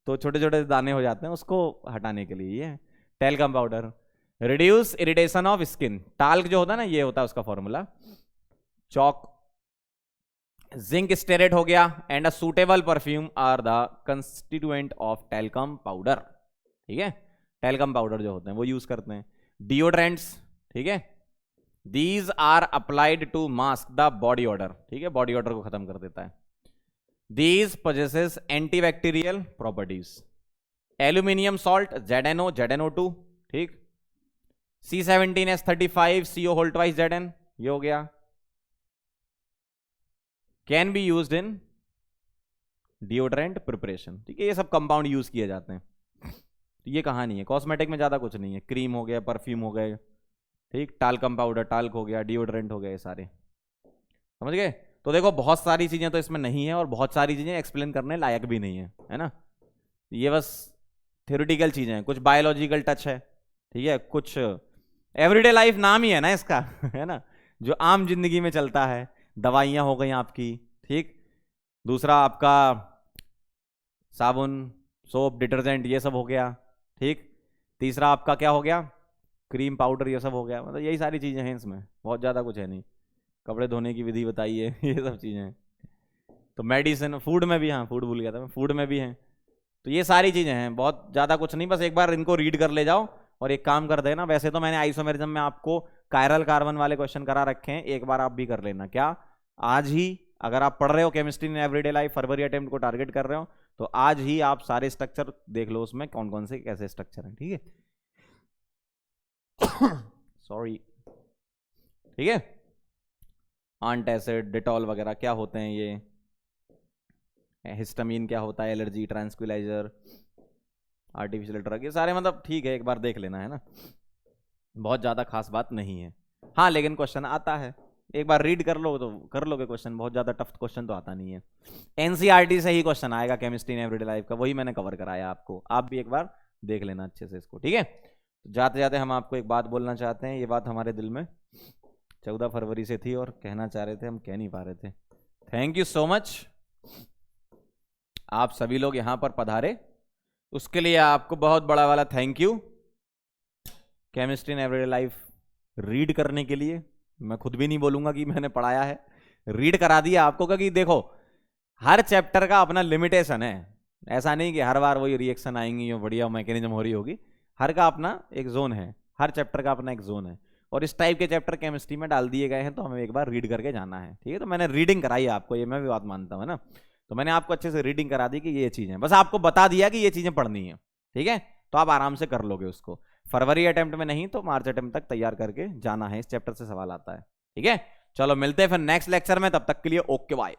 S1: तो छोटे छोटे दाने हो जाते हैं, उसको हटाने के लिए ये talcum powder. Reduce irritation of skin, talc जो होता है ना, ये होता है उसका फॉर्मूला। चौक, जिंक स्टेरेट हो गया, and a suitable perfume are the constituent of talcum powder, ठीक है। टैल्कम पाउडर जो होते हैं वो यूज करते हैं। डिओड्रेंट्स, ठीक है, these are applied to mask the body odour, ठीक है, बॉडी ऑर्डर को खत्म कर देता है। These possesses antibacterial properties. Aluminium salt, ZnO, ZnO2, ठीक, C17H35 CO whole twice Zn, ये हो गया। Can be used in deodorant preparation, ठीक है, ये सब कंपाउंड यूज किए जाते हैं। तो ये कहानी है, कॉस्मेटिक में ज्यादा कुछ नहीं है, क्रीम हो गया, परफ्यूम हो गए, ठीक, टाल्कम पाउडर, टाल्क हो गया, डिओड्रेंट हो गए, सारे समझ गए। तो देखो बहुत सारी चीजें तो इसमें नहीं है, और बहुत सारी चीजें एक्सप्लेन करने लायक भी नहीं है ना। ये बस थ्योरेटिकल चीजें हैं, कुछ बायोलॉजिकल टच है, ठीक है, कुछ एवरीडे लाइफ नाम ही है ना इसका, है ना, जो आम जिंदगी में चलता है। दवाइयाँ हो गई आपकी, ठीक, दूसरा आपका साबुन, सोप, डिटर्जेंट, ये सब हो गया, ठीक। तीसरा आपका क्या हो गया, क्रीम, पाउडर, ये सब हो गया। मतलब यही सारी चीज़ें हैं इसमें, बहुत ज़्यादा कुछ है नहीं। कपड़े धोने की विधि बताई है, ये सब चीज़ें हैं। तो मेडिसिन, फूड में भी, हाँ फूड भूल गया था मैं, फूड में भी हैं। तो ये सारी चीज़ें हैं, बहुत ज़्यादा कुछ नहीं, बस एक बार इनको रीड कर ले जाओ और एक काम कर देना। वैसे तो मैंने आइसोमेरिज्म में आपको कायरल कार्बन वाले क्वेश्चन करा रखे हैं, एक बार आप भी कर लेना। क्या आज ही अगर आप पढ़ रहे हो chemistry in everyday life, February attempt को टारगेट कर रहे हो, तो आज ही आप सारे स्ट्रक्चर देख लो, उसमें कौन कौन से कैसे स्ट्रक्चर हैं, ठीक है। सॉरी, ठीक है। एंटासिड, डिटॉल वगैरह क्या होते हैं ये, हिस्टामीन क्या होता है, एलर्जी, ट्रांसक्विलाइजर, आर्टिफिशियल ड्रग, ये सारे मतलब ठीक है, एक बार देख लेना है ना, बहुत ज़्यादा खास बात नहीं है। हाँ लेकिन क्वेश्चन आता है, एक बार रीड कर लो तो कर लोगे क्वेश्चन, बहुत ज़्यादा टफ क्वेश्चन तो आता नहीं है। एनसीईआरटी से ही क्वेश्चन आएगा केमिस्ट्री इन एवरीडे लाइफ का, वही मैंने कवर कराया आपको, आप भी एक बार देख लेना अच्छे से इसको, ठीक है। तो जाते जाते हम आपको एक बात बोलना चाहते हैं, ये बात हमारे दिल में 14 फरवरी से थी और कहना चाह रहे थे, हम कह नहीं पा रहे थे। थैंक यू सो मच, आप सभी लोग यहाँ पर पधारे, उसके लिए आपको बहुत बड़ा वाला thank you. Chemistry in everyday life read करने के लिए, मैं खुद भी नहीं बोलूंगा कि मैंने पढ़ाया है, रीड करा दिया आपको, क्योंकि देखो हर चैप्टर का अपना लिमिटेशन है, ऐसा नहीं कि हर बार वही रिएक्शन आएंगी और बढ़िया मैकेनिज्म हो रही होगी, हर का अपना एक जोन है, हर चैप्टर का अपना एक जोन है, और इस टाइप के चैप्टर केमिस्ट्री में डाल दिए गए हैं, तो हमें एक बार रीड करके जाना है, ठीक है। तो मैंने रीडिंग कराई आपको, ये मैं भी बात मानता हूँ ना, तो मैंने आपको अच्छे से रीडिंग करा दी कि ये चीज़ें, बस आपको बता दिया कि ये चीज़ें पढ़नी है, ठीक है। तो आप आराम से कर लोगे उसको, फरवरी अटेम्प्ट में नहीं तो मार्च अटेम्प्ट तक तैयार करके जाना है, इस चैप्टर से सवाल आता है, ठीक है। चलो मिलते हैं फिर नेक्स्ट लेक्चर में, तब तक के लिए ओके बाय।